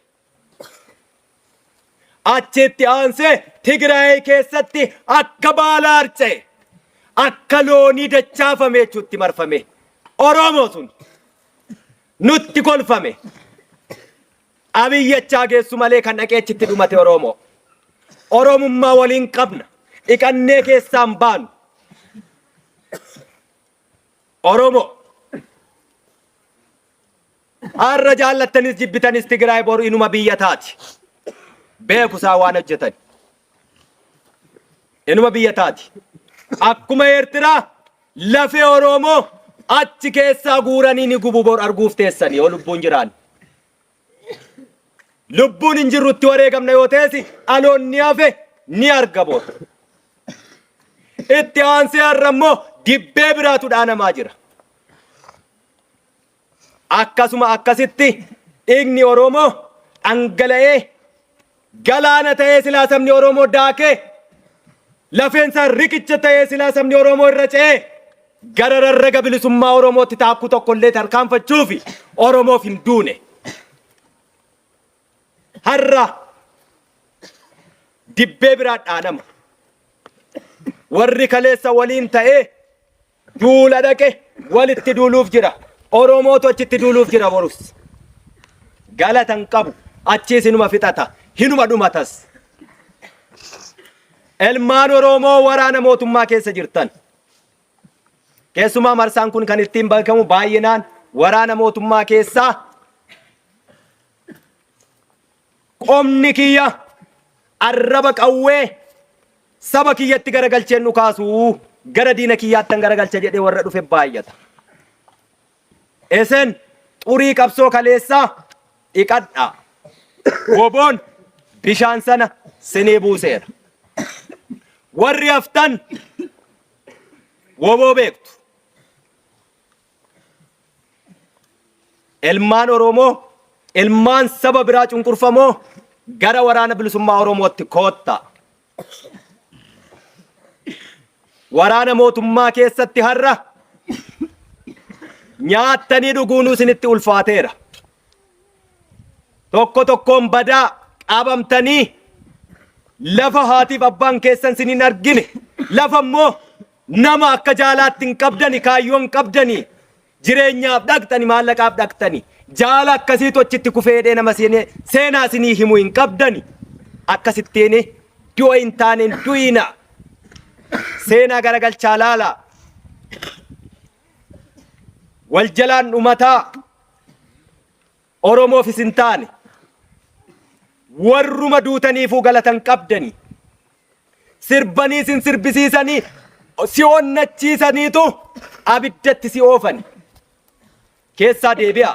Achitti aansee Tigraay keessatti akka baala harca'e akka loonii dachaafame jechuutti marfame. Oromoo sun nutti kolfame. Abiyyachaa geessu malee kan dhaqee achitti dhumate Oromoo. Oromummaa waliin qabna. Dhiqannee keessaan baanu. Oromoo. Har'a jaallattanis jibbitanis Tigraay boru inuma biyya taati. Beekusaa waan hojjetan. Inuma biyya taati. Akkuma Eertiraa lafee Oromoo achi keessaa guuranii ni gubu bor arguuf teessanii yoo lubbuun jiraan. Lubbuun hin jirrutti wareegamna yoo teessi dhaloonni hafe ni arga bor. Itti aansee har'a immoo dibbee biraatu dhaanamaa jira. Akkasuma akkasitti dhiigni Oromoo dhangala'ee galaana ta'ee silaa sabni Oromoo daakee lafeensaa riqicha ta'ee silaa sabni Oromoo irra ce'ee gara rarraga bilisummaa Oromootti taakkuu tokkollee tarkaanfachuufi Oromoof hin duune. Har'a dibbee biraa dhaanama. Warri kaleessa waliin ta'ee duula dhaqe walitti duuluuf jira. Oromootu achitti duuluuf jira borus. Galatan qabu achiis inuma fixata. Hinuma dhumatas. Ilmaan Oromoo waraana mootummaa keessa jirtan. Keessumaa marsaan kun kan ittiin beekamu baay'inaan waraana mootummaa keessaa qomni kiyya arraba qawwee saba kiyyatti garagalcheen nu kaasu gara diina kiyyaattan garagalcha jedhee warra dhufe baay'ata. Esen xurii qabsoo kaleessaa dhiqadhaa. Woboon bishaan sana sinii buuseera. Warri haftan woboo beektu. Ilmaan Oromoo, ilmaan saba biraa cunqurfamoo gara waraana bilisummaa Oromootti koottaa. Waraana mootummaa keessatti har'a nyaattanii dhuguunuu isinitti ulfaateera. Tokko tokkoon badaa qabamtanii lafa haatiif abbaan keessan sinin argine lafa immoo nama akka jaalaatti hin qabdani kaayyoon qabdani jireenyaaf dhaqxani maallaqaaf dhaqxani jaala akkasiitu achitti kufeedhee nama seenaa isinii himu hin qabdani akkasittiin du'a hin taaneen du'ina seenaa garagalchaa laala wal jalaan dhumataa Oromoo fi hin taane warruma duutaniifuu galatan qabdanii sirbanii sin sirbisiisanii si onnachiisaniitu abiddatti si oofani. Keessaa deebi'a.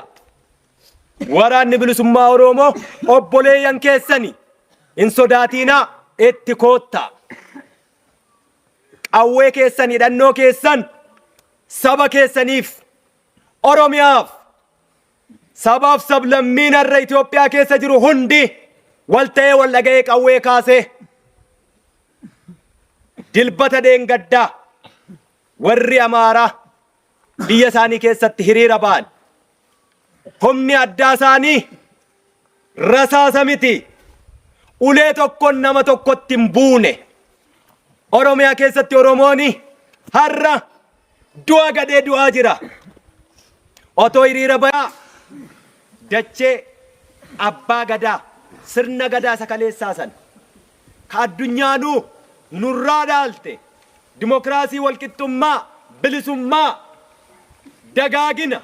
Waraanni bilisummaa Oromoo obboleeyyan keessanii hin sodaatinaa itti koottaa. Qawwee keessan hidhannoo keessan saba keessaniif Oromiyaaf sabaaf sablammiin har'a Itoophiyaa keessa jiru hundi wal ta'ee wal dhaga'ee qawwee kaasee dilbata deengaddaa warri Amaaraa biyya isaanii keessatti hiriira ba'an humni addaa isaanii rasaasa miti ulee tokkoon nama tokkotti hin buune. Oromiyaa keessatti Oromooni har'a du'a gadhee du'aa jira. Otoo hiriira bayaa dachee abbaa gadaa sirna gadaa sakaleessaa san ka addunyaanuu nurraa dhaalte dimokiraasii walqixxummaa bilisummaa dagaagina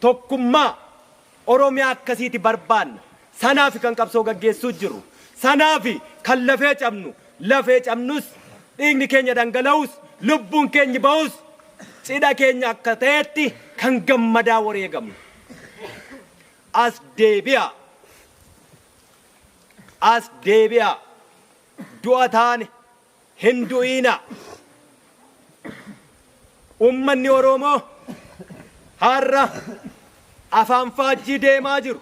tokkummaa Oromiyaa akkasiiti barbaanna. Sanaaf kan qabsoo gaggeessuu jiru. Sanaaf kan lafee cabnus dhiigni keenya dhangala'us lubbuun keenya ba'us cidha keenya akka ta'etti kan gammadaa wareegamnu. As deebi'a du'a taane hin du'ina. Ummanni Oromoo har'a afaan faajjii deemaa jiru.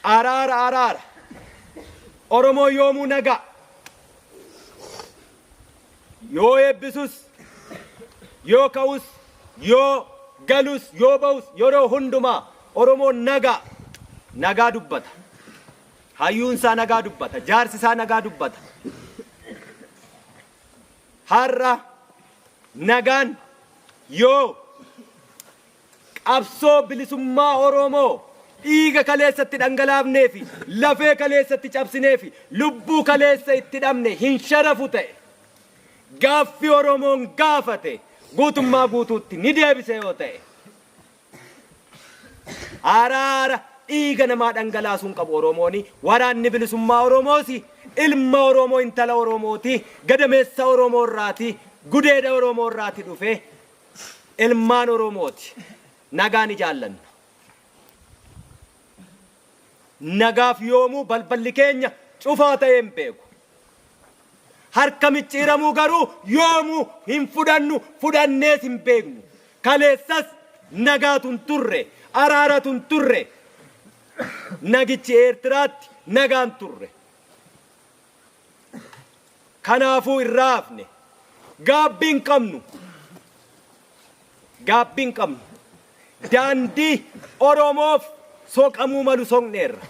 Araara Oromoo yoomuu nagaa yoo eebbisus yoo ka'us yoo galus yoo ba'us yeroo hundumaa Oromoon nagaa dubbata. Hayyuun isaa nagaa dubbata. Jaarsi isaa nagaa dubbata. Har'a nagaan yoo qabsoo bilisummaa Oromoo dhiiga kaleessatti dhangalaafnee fi lafee kaleessatti cabsinee fi lubbuu kaleessa itti dhabne hin sharafu ta'e gaaffii Oromoon gaafate guutummaa guutuutti ni deebise yoo ta'e araara dhiiga namaa dhangalaasuun qabu Oromooni. Waraanni bilisummaa Oromoosi ilma Oromoo intala Oromooti gadameessa Oromoo irraati gudeeda Oromoo irraati dhufe ilmaan Oromooti. Nagaa ni jaallanna. Nagaaf yoomuu balballi keenya cufaa ta'ee hin beeku. Harka micciiramuu garuu yoomuu hin fudhannees hin beeknu. Kaleessas nagaatun turre araaratun turre nagichi Eertiraatti nagaan turre. Kanaafuu irraa hafne gaabbiin qabnu daandii Oromoof soqamuu malu soqneerra.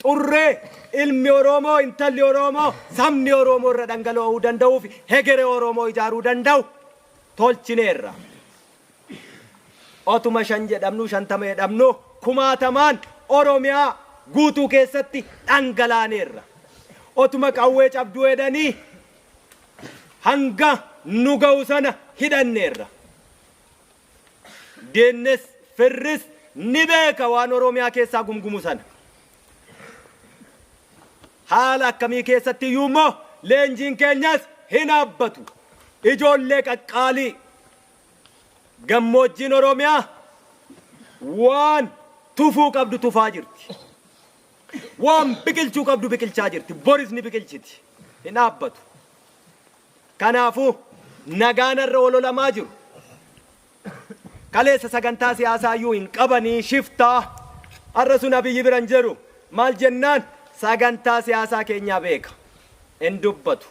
Xurree ilmi Oromoo intalli Oromoo sabni Oromoo irra dhangala'uu danda'uuf hegere Oromoo ijaaruu danda'u tolchineerra. Otuma 5 jedhamnu 50 jedhamnu kumaatamaan Oromiyaa guutuu keessatti dhangalaaneerra. Otuma qawwee cabduu jedhanii hanga nu ga'u sana hidhanneerra. Deennes firris ni beeka waan Oromiyaa keessaa gumgumu sana. Haala akkamii keessatti iyyuu leenjiin keenyas hin dhaabbatu. Ijoollee qaqqaalii gammoojjiin Oromiyaa waan tufuu qabdu tufaa jirti. Waan biqilchuu qabdu biqilchaa jirti. Boris ni biqilchiti. Hin dhaabbatu. Kanaafuu nagaan irra ololamaa jiru. Kaleessa sagantaa siyaasaa iyyuu hin qabanii shiftaa har'a sun Abiyyi biran jiru maal jennaan sagantaa siyaasaa keenyaa beeka hin dubbatu.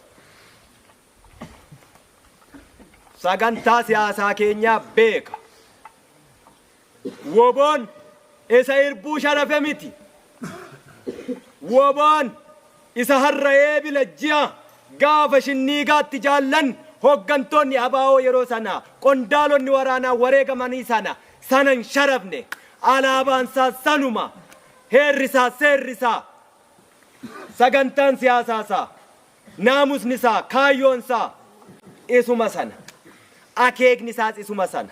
Sagantaa siyaasaa keenyaa beeka. Woboon isa irbuu sharafe miti. Woboon isa har'a eebila ji'a gaafa shinniigaatti jaallan hoggantoonni abaa'oo yeroo sana qondaalonni waraanaa wareegamanii sanan sharafne alaabaansaa sanuma heerrisaa seerrisaa sagantaan siyaasaasaa naamusnisaa kaayyoonsaa isuma sana akeeknisaas isuma sana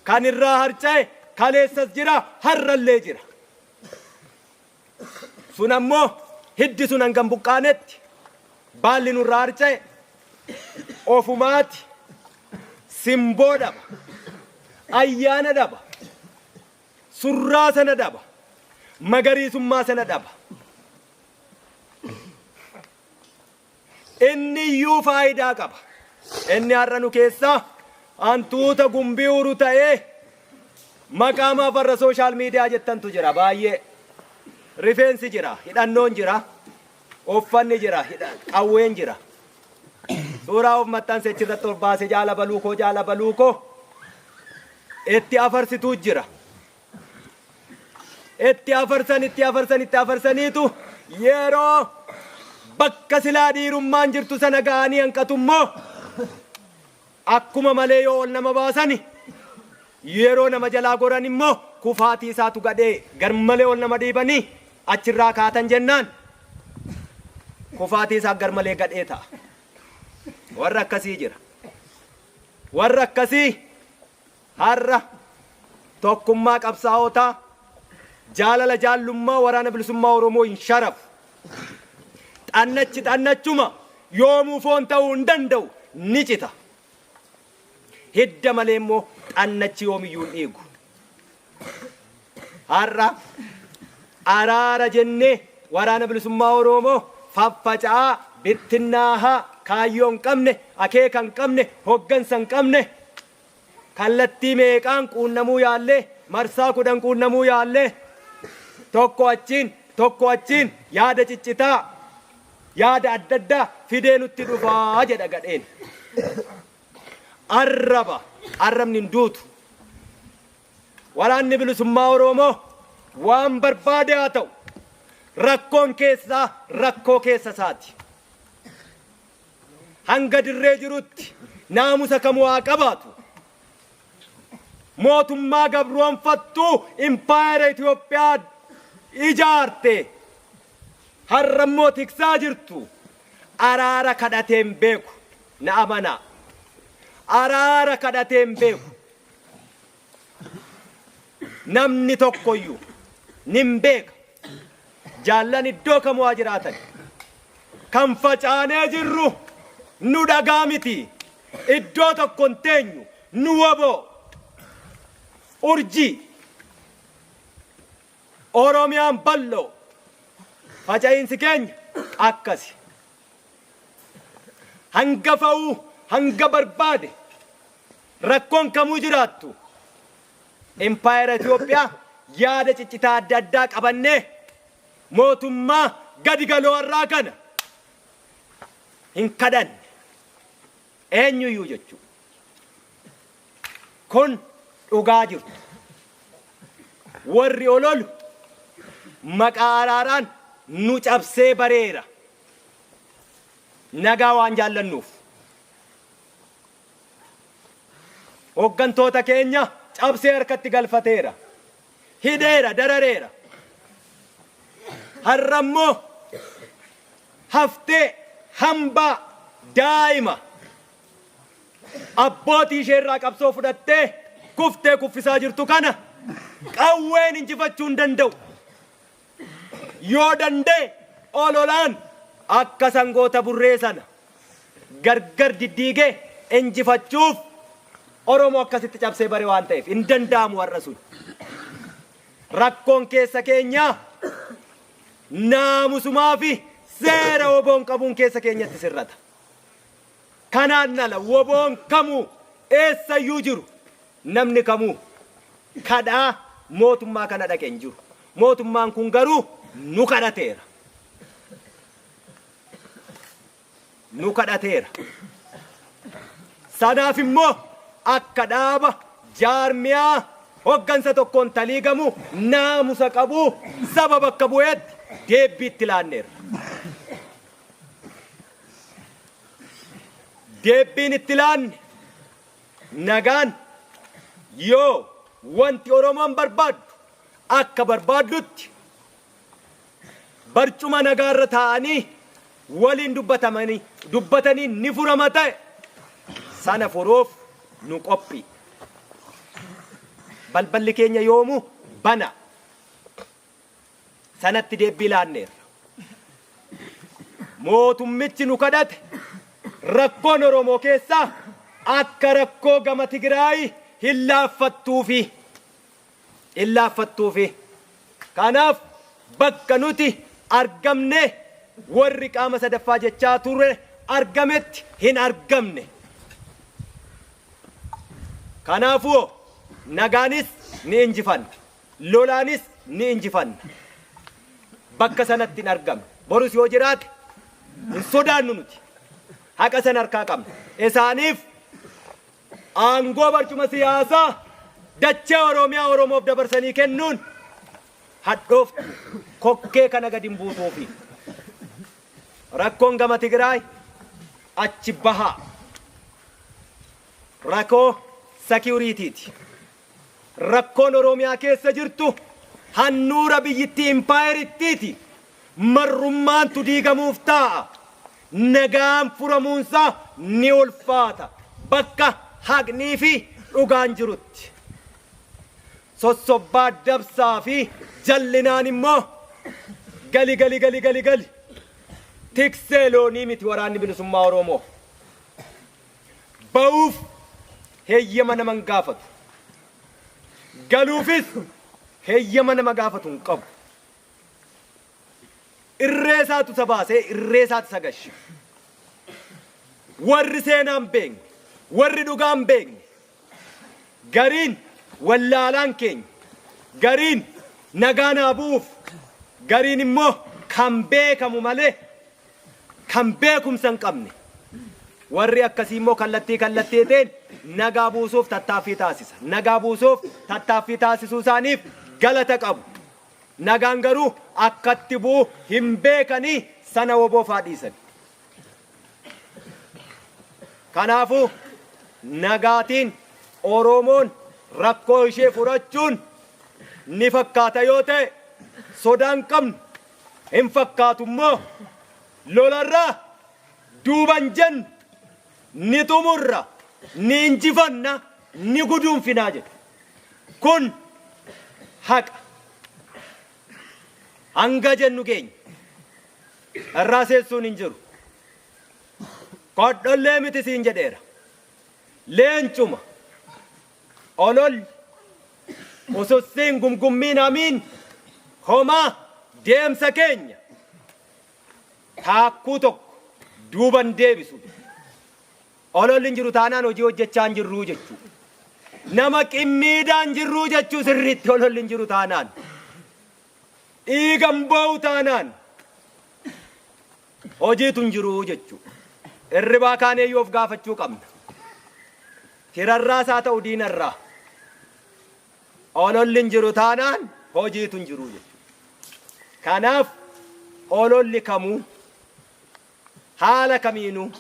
kan irraa harca'e kaleessas jira har'allee jira. Sun ammoo hiddi sun hangam buqqaanetti baalli nurraa harca'e ofumaati simboo dhaba ayyaana dhaba surraa sana dhaba magariisummaa sana dhaba. Inni iyyuu faayidaa qaba. Inni har'a nu keessaa hantuuta gumbii uru ta'ee maqaa maafarra sooshaal miidiyaa jettantu jira baay'ee. Rifeensi jira, hidhannoon jira, uffanni jira, qawween jira. Suuraa of maxxanse achirratti ol baase jaala baluukoo itti afarsituu jira. Itti afarsaniitu yeroo bakka silaa dhiirummaan jirtu sana ga'anii hanqatummoo akkuma malee yoo ol nama baasani yeroo nama jalaa goran immoo kufaatii isaatu gadhee garmalee ol nama dhiibanii achirraa kaatan jennaan kufaatii isaa garmalee gadhee ta'a. Warra akkasii jira. Warra akkasii har'a tokkummaa qabsaa'otaa jaalala jaallummaa waraana bilisummaa Oromoo hin sharafu. Xannachuma yoomuu foon ta'uu hin danda'u ni cita. Hidda malee immoo xannachi yoomiyyuu hin dhiigu. Har'a araara jennee waraana bilisummaa Oromoo faffaca'aa bittinnaahaa kaayyoo hin qabne akeeka hin qabne hoggansa hin qabne kallattii meeqaan quunnamuu yaallee marsaa 10 quunnamuu yaallee tokko achiin yaada ciccitaa yaada adda addaa fidee nutti dhufaa jedha gadheen. Arrabni hin duutu. Waraanni bilisummaa Oromoo waan barbaade haa ta'u rakkoon keessaa rakkoo keessa isaati. Hanga dirree jirutti naamusa kamuu haa qabaatu. Mootummaa gabroonfattuu impaayera Itoophiyaa ijaarte har'a immoo tiksaa jirtu araara kadhateen beeku na amanaa. Araara kadhateen beeku. Namni tokkoyyuu nin beeka. Jaallan iddoo kamuu haa jiraatan. Kan facaanee jirru nu dhagaa miti. Iddoo tokko hin teenyu nu waboo. Urjii. Oromiyaan bal'oo. Faca'iinsi keenya akkasi. Hanga fa'uu hanga barbaade rakkoon kamuu jiraattu. Impaayera Itoophiyaa yaada ciccitaa adda addaa qabannee mootummaa gadi galoo irraa kana hin kadhanne eenyuyyuu jechuudha. Kun dhugaa jirtu. Warri ololu maqaa araaraan nu cabsee bareera. Nagaa waan jaallannuuf. Hoggantoota keenya cabsee harkatti galfateera. Hidheera, darareera. Har'a immoo haftee hambaa daa'ima abbootii ishee irraa qabsoo fudhattee kuftee kuffisaa jirtu kana qawween injifachuu hin danda'u. Yoo danda'e ololaan akka sangoota burree sana gargar diddiigee injifachuuf Oromoo akkasitti cabsee bare waan ta'eef hin danda'amu har'a sun. Rakkoon keessa keenyaa naamusumaa fi seera woboon qabuun keessa keenyatti sirrata. Kanaan ala woboon kamuu eessayyuu jiru namni kamuu kadhaa mootummaa kana dhaqee hin jiru. Mootummaan kun garuu nu kadhateera. Sanaaf immoo akka dhaaba jaarmiyaa hoggansa tokkoon taliigamu naamusa qabu saba bakka bu'eetti deebbiitti laanneerra. Deebbiin itti laanne nagaan yoo wanti Oromoon barbaaddu akka barbaaddutti barcuma nagaarra taa'anii waliin dubbatanii ni furama ta'e sana furuuf nu qophii. balballi keenya yoomu bana sanatti deebbii laanneerra. Mootummichi nu kadhate rakkoon Oromoo keessaa akka rakkoo gama Tigraay hin laaffattuufi. Kanaaf bakka nuti argamne warri qaama sadaffaa jechaa turre argametti hin argamne. Kanaafuu nagaanis ni injifanna, lolaanis ni injifanna. Bakka sanatti hin argamne. Borus yoo jiraate hin sodaannu nuti. Haqa san harkaa qabna. Isaaniif aangoo barcuma siyaasaa dachee Oromiyaa Oromoof dabarsanii kennuun hadhoof kokkee kana gadi hin buutuufi. Rakkoon gama Tigraay achi bahaa. Rakkoo securityiti. Rakkoon Oromiyaa keessa jirtu handhuura biyyittii impaayeriittiiti. Marrummaantu diigamuuf taa'a. Nagaan furamuunsaa ni ulfaata. Bakka haqnii fi dhugaan jirutti. Sossobbaa dabsaa fi jallinaan immoo gali. Tiksee loonii miti waraanni bilisummaa Oromoo. Ba'uuf heeyyama nama hin gaafatu. Galuufis heeyyama nama gaafatu hin qabu. Irree isaatu isa baasee irree isaatu isa gashe. Warri seenaan beekne, warri dhugaan beekne, gariin wallaalaan keenya, gariin nagaa naa bu'uuf, gariin immoo kan beekamu malee kan beekumsa hin qabne. Warri akkasii immoo kallattiitiin nagaa buusuuf tattaaffii taasisa. Nagaa buusuuf tattaaffii taasisuu isaaniif galata qabu. Nagaan garuu akkatti bu'u hin beekanii sana woboofaa dhiisan. Kanaafuu nagaatiin Oromoon rakkoo ishee furachuun ni fakkaata yoo ta'e sodaan qabnu hin fakkaatu immoo lolarraa duuban jennu ni xumurra ni injifanna ni guduunfinaa jedhu. Kun haqa. Hanga jennu keenya irraa seessuun hin jiru. Kodhollee miti siin jedheera. Leencuma olol usussiin gumgummiin hamiin homaa deemsa keenya taakkuu tokko duuban deebisu. Ololli hin jiru taanaan hojii hojjechaa hin jirruu jechuu. Nama qimmiidhaan jirruu jechuu sirriitti ololli hin jiru taanaan. Dhiigan ba'u taanaan hojiitu hin jiruu jechuu. Irribaa kaanee yoo of gaafachuu qabna. Hirarraas haa ta'u diinarraa. Ololli hin jiru taanaan hojiitu hin jiruu jechuu. Kanaaf ololli kamuu haala kamiinuu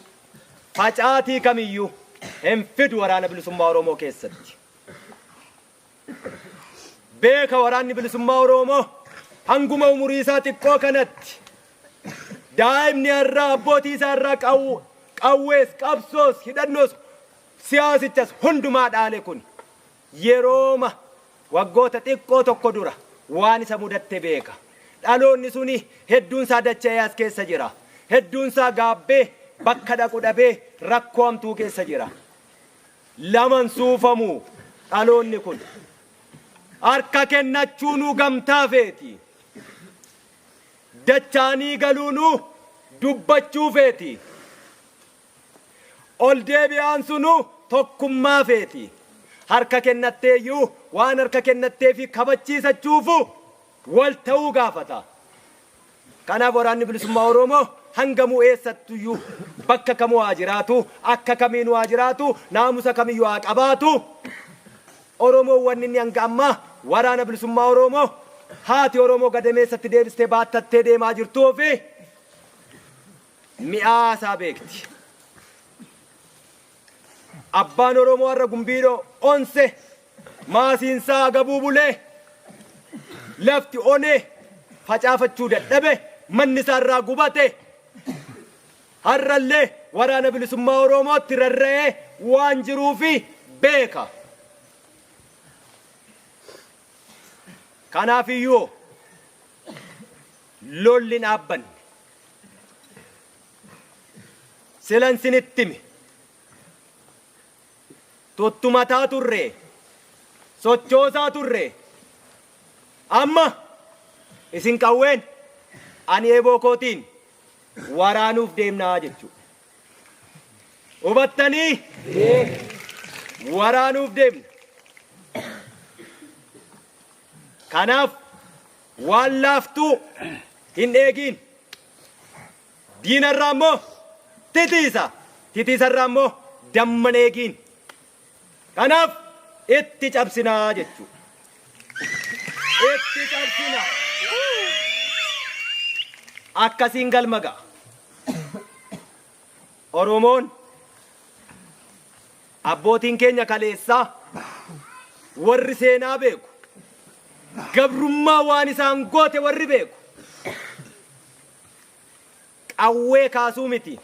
facaatii kamiyyuu hin fidu waraana bilisummaa Oromoo keessatti. Beeka waraanni bilisummaa Oromoo hanguma umurii isaa xiqqoo kanatti daa'imni irraa abbootii isaa irraa qawwees qabsoos hidhannoos siyaasichas hundumaa dhaale kun yerooma waggoota xiqqoo tokko dura waan isa mudatte beeka. Dhaloonni suni hedduun isaa dachee as keessa jira. Hedduun isaa gaabbee bakka dhaqu dhabee rakkoo hamtuu keessa jira. Laman suufamuu dhaloonni kun harka kennachuunuu gamtaa feeti. Dachaanii galuunuu dubbachuu feeti. Ol deebi'aan sunuu tokkummaa feeti. Harka kennatteeyyuu waan harka kennatteefi kabachiisachuufu wal ta'uu gaafata. Kanaaf waraanni bilisummaa Oromoo hangamuu eessattuyyuu bakka kamuu haa jiraatu, akka kamiinuu haa jiraatu, naamusa kamiyyuu haa qabaatu. Oromoo wanni inni hanga ammaa waraana bilisummaa Oromoo haati Oromoo gadameessatti deebistee baattattee deemaa jirtuu fi mi'aasaa beekti. Abbaan Oromoo har'a gumbiidhoo onse maasiinsaa gabuu bulee lafti onee facaafachuu dadhabe manni isaa irraa gubate har'allee waraana bilisummaa Oromootti rarra'ee waan jiruufi beeka. Kanaafiyyuu lolli dhaabbanne silan sinittimi tuttumataa turre sochoosaa turre amma isin qawween ani eeboo kootiin waraanuuf deemnaa jechuudha. Hubattanii waraanuuf deemna. Kanaaf waan laaftuu hin eegin. Diinarraa immoo titiisarraa immoo damman eegin. Kanaaf itti cabsinaa jechuudha. Itti cabsinaa. Akkasiin galma ga'a. Oromoon abbootiin keenya kaleessaa warri seenaa beeku. Gabrummaa waan isaan goote warri beeku. Qawwee kaasuu miti.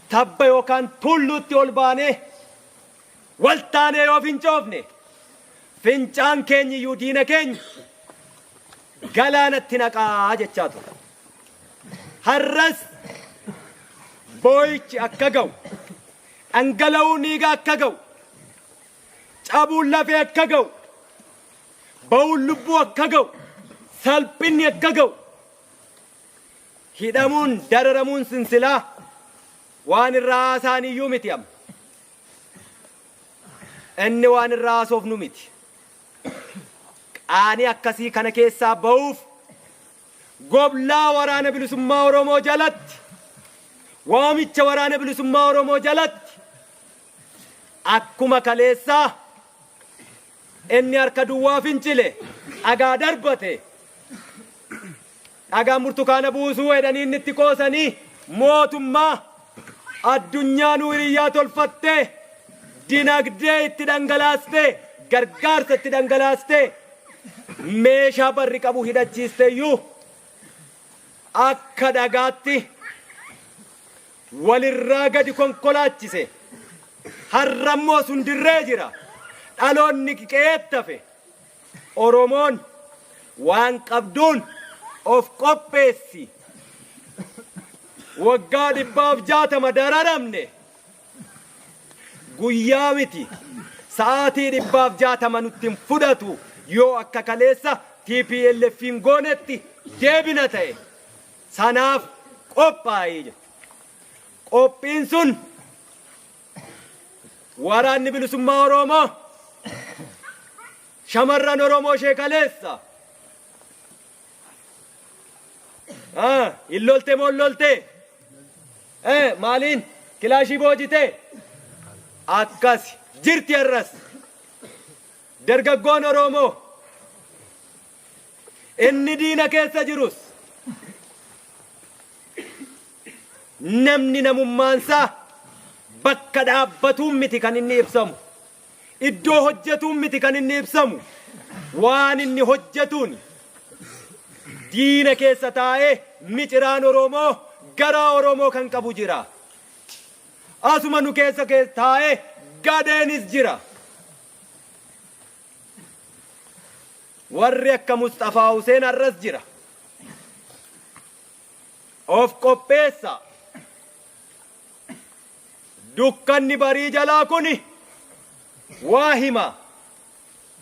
Tabba yookaan tulluutti ol baanee waltaanee yoo fincoofne fincaan keenya iyyuu diina keenya galaanatti naqaa jechaa ture. Har'as boo'ichi akka ga'u, dhangala'uun dhiigaa akka ga'u, cabuun lafee akka ga'u, ba'uun lubbuu akka ga'u, salphinni akka ga'u, hidhamuun dararamuun sinsilaa waan irraa haasaan iyyuu miti amma. Inni waan irraa haasofnu miti. Qaanii akkasii kana keessaa ba'uuf goblaa waraana bilisummaa Oromoo jalatti, waamicha waraana bilisummaa Oromoo jalatti akkuma kaleessaa inni harka duwwaa fincile dhagaa darbate dhagaan burtukaana buusuu jedhanii inni itti qoosanii mootummaa addunyaa nu hiriyyaa tolfattee dinagdee itti dhangalaastee gargaarsa itti dhangalaastee meeshaa barri qabu hidhachiisteeyyuu akka dhagaatti walirraa gadi konkolaachise. Har'ammoo sun dirree jira. Dhaloonni qeettafe. Oromoon waan qabduun of qopheessi. Waggaa 160 dararamne. Guyyaa miti. Sa'aatii 160 nutti hin fudhatu yoo akka kaleessa TPLF'n goonetti deebina ta'e. Sanaaf qophaa'ee jira. Qophiin sun waraanni bilisummaa Oromoo shamarran Oromoo ishee kaleessa. Illolte moo lolte? Maaliin kilaashii boojite? Akkas jirti har'as. Dargaggoon Oromoo inni diina keessa jirus namni namummaansaa bakka dhaabbatuun miti kan inni ibsamu. Iddoo hojjetuun miti kan inni ibsamu. Waan inni hojjetuun diina keessa taa'ee miciraan Oromoo garaa Oromoo kan qabu jira. Asuma nu keessa taa'ee gadeenis jira. Warri akka Mustafaa Huseen har'as jira. Of qopheessa. Dukkanni barii jalaa kuni waa hima.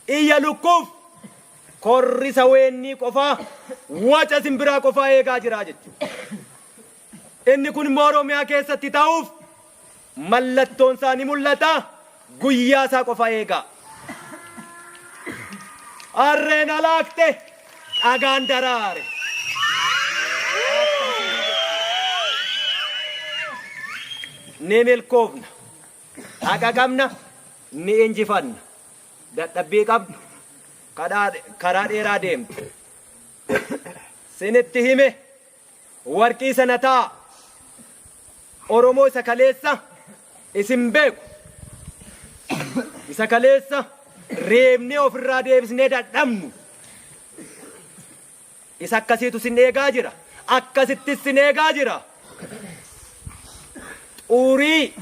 Iyya lukkuuf korrisa weennii qofaa waca simbiraa qofaa eegaa jira jechuudha. Inni kun immoo Oromiyaa keessatti ta'uuf mallattoon isaa ni mul'ata. Guyyaa isaa qofaa eegaa. Harreen alaakte dhagaan daraare. Ni milkoofna. Haqa qabna ni injifanna. Dadhabbii qabdu karaa dheeraa deemtu. Sinitti hime warqii sana ta'a. Oromoo isa kaleessa isin beeku. Isa kaleessa reebnee ofirraa deebisnee dadhabnu. Isa akkasiitu sin eegaa jira. Akkasittis sin eegaa jira. Xurii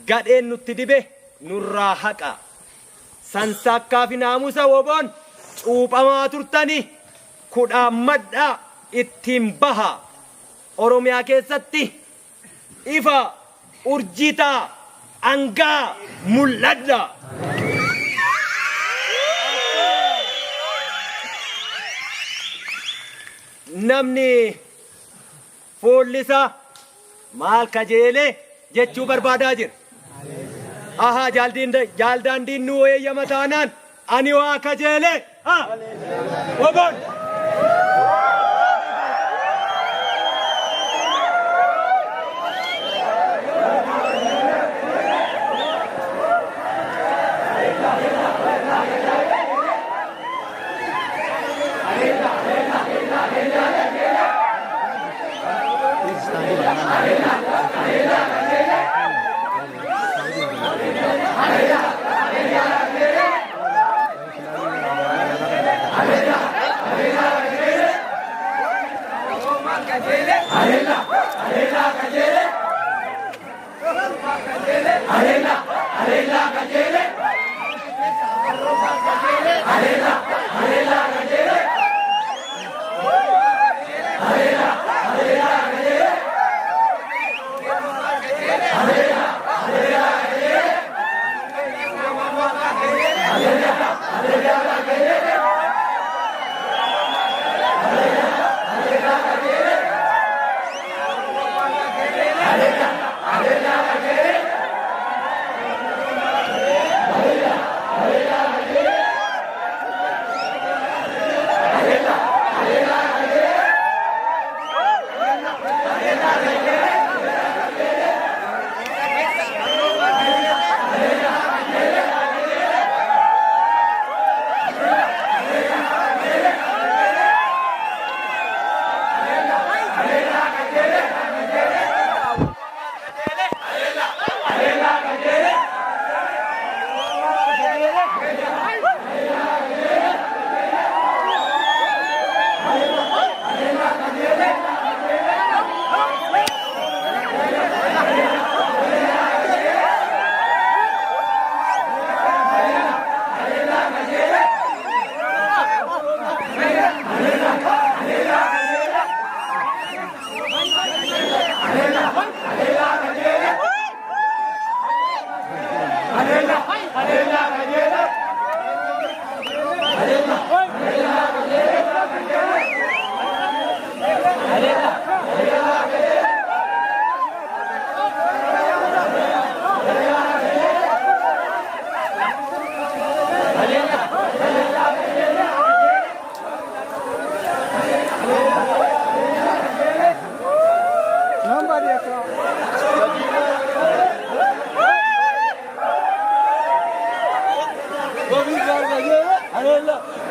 gadheen nutti dibe nurraa haqa. sansakkaa fi naamusa woboon cuuphamaa turtani kudhaan madhaa ittiin baha Oromiyaa keessatti ifa urjitaa angaa mul'adha. Namni fuullisa maal kajeelee jechuu barbaadaa jira. Aha jaaldaandiin nu eeyyama taanaan ani waa kajeelee woboon. Hallelujah.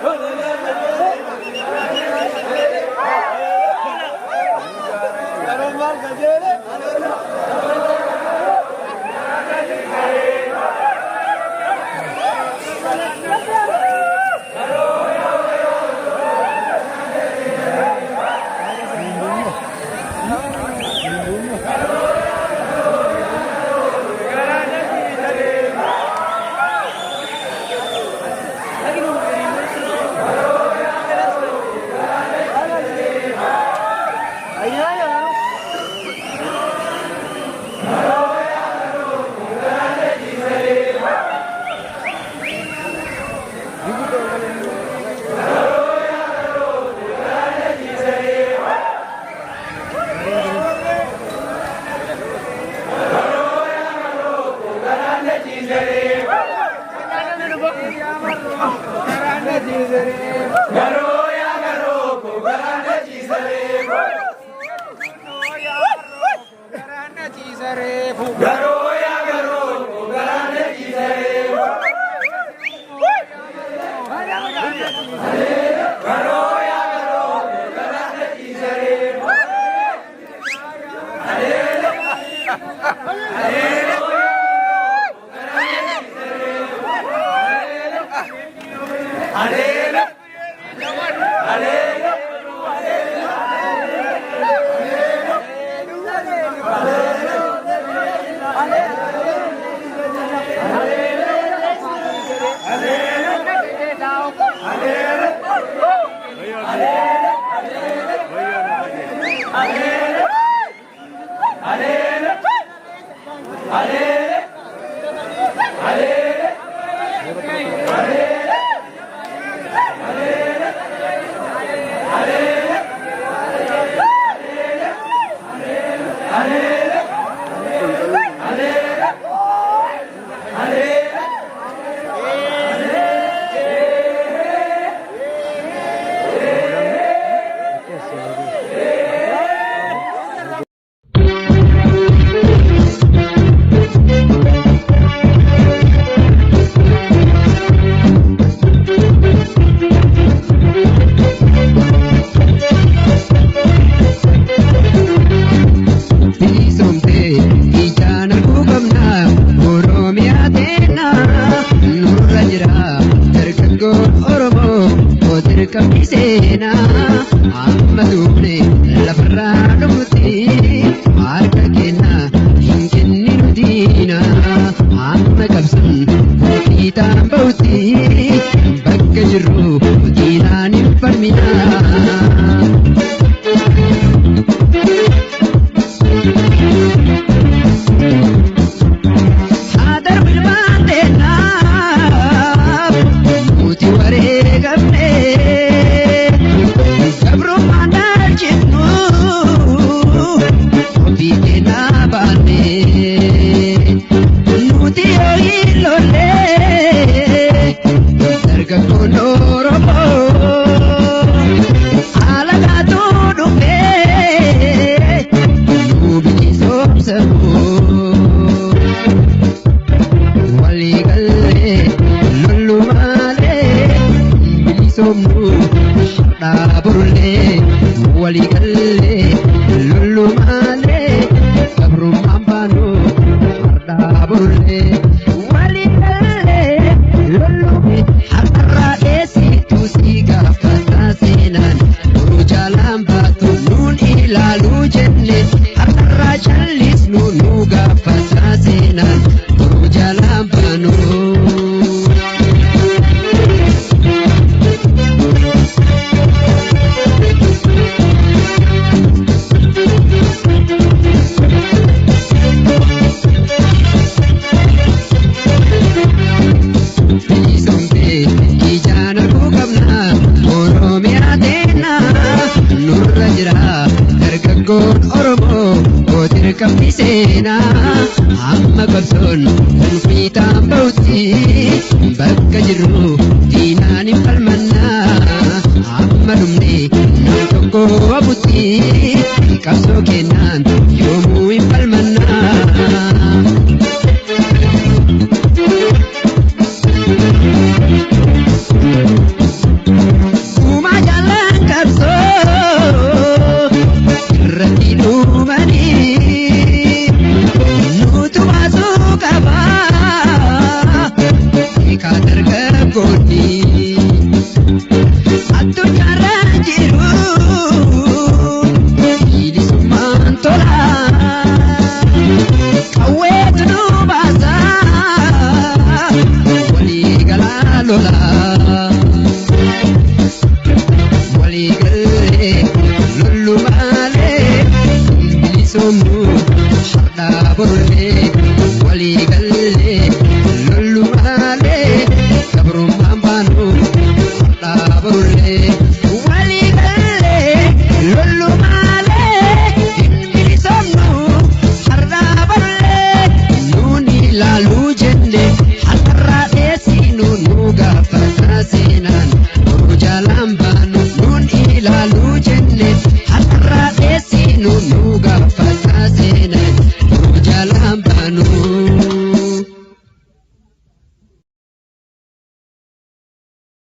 Somnu, Shada Burle, Wali Galle.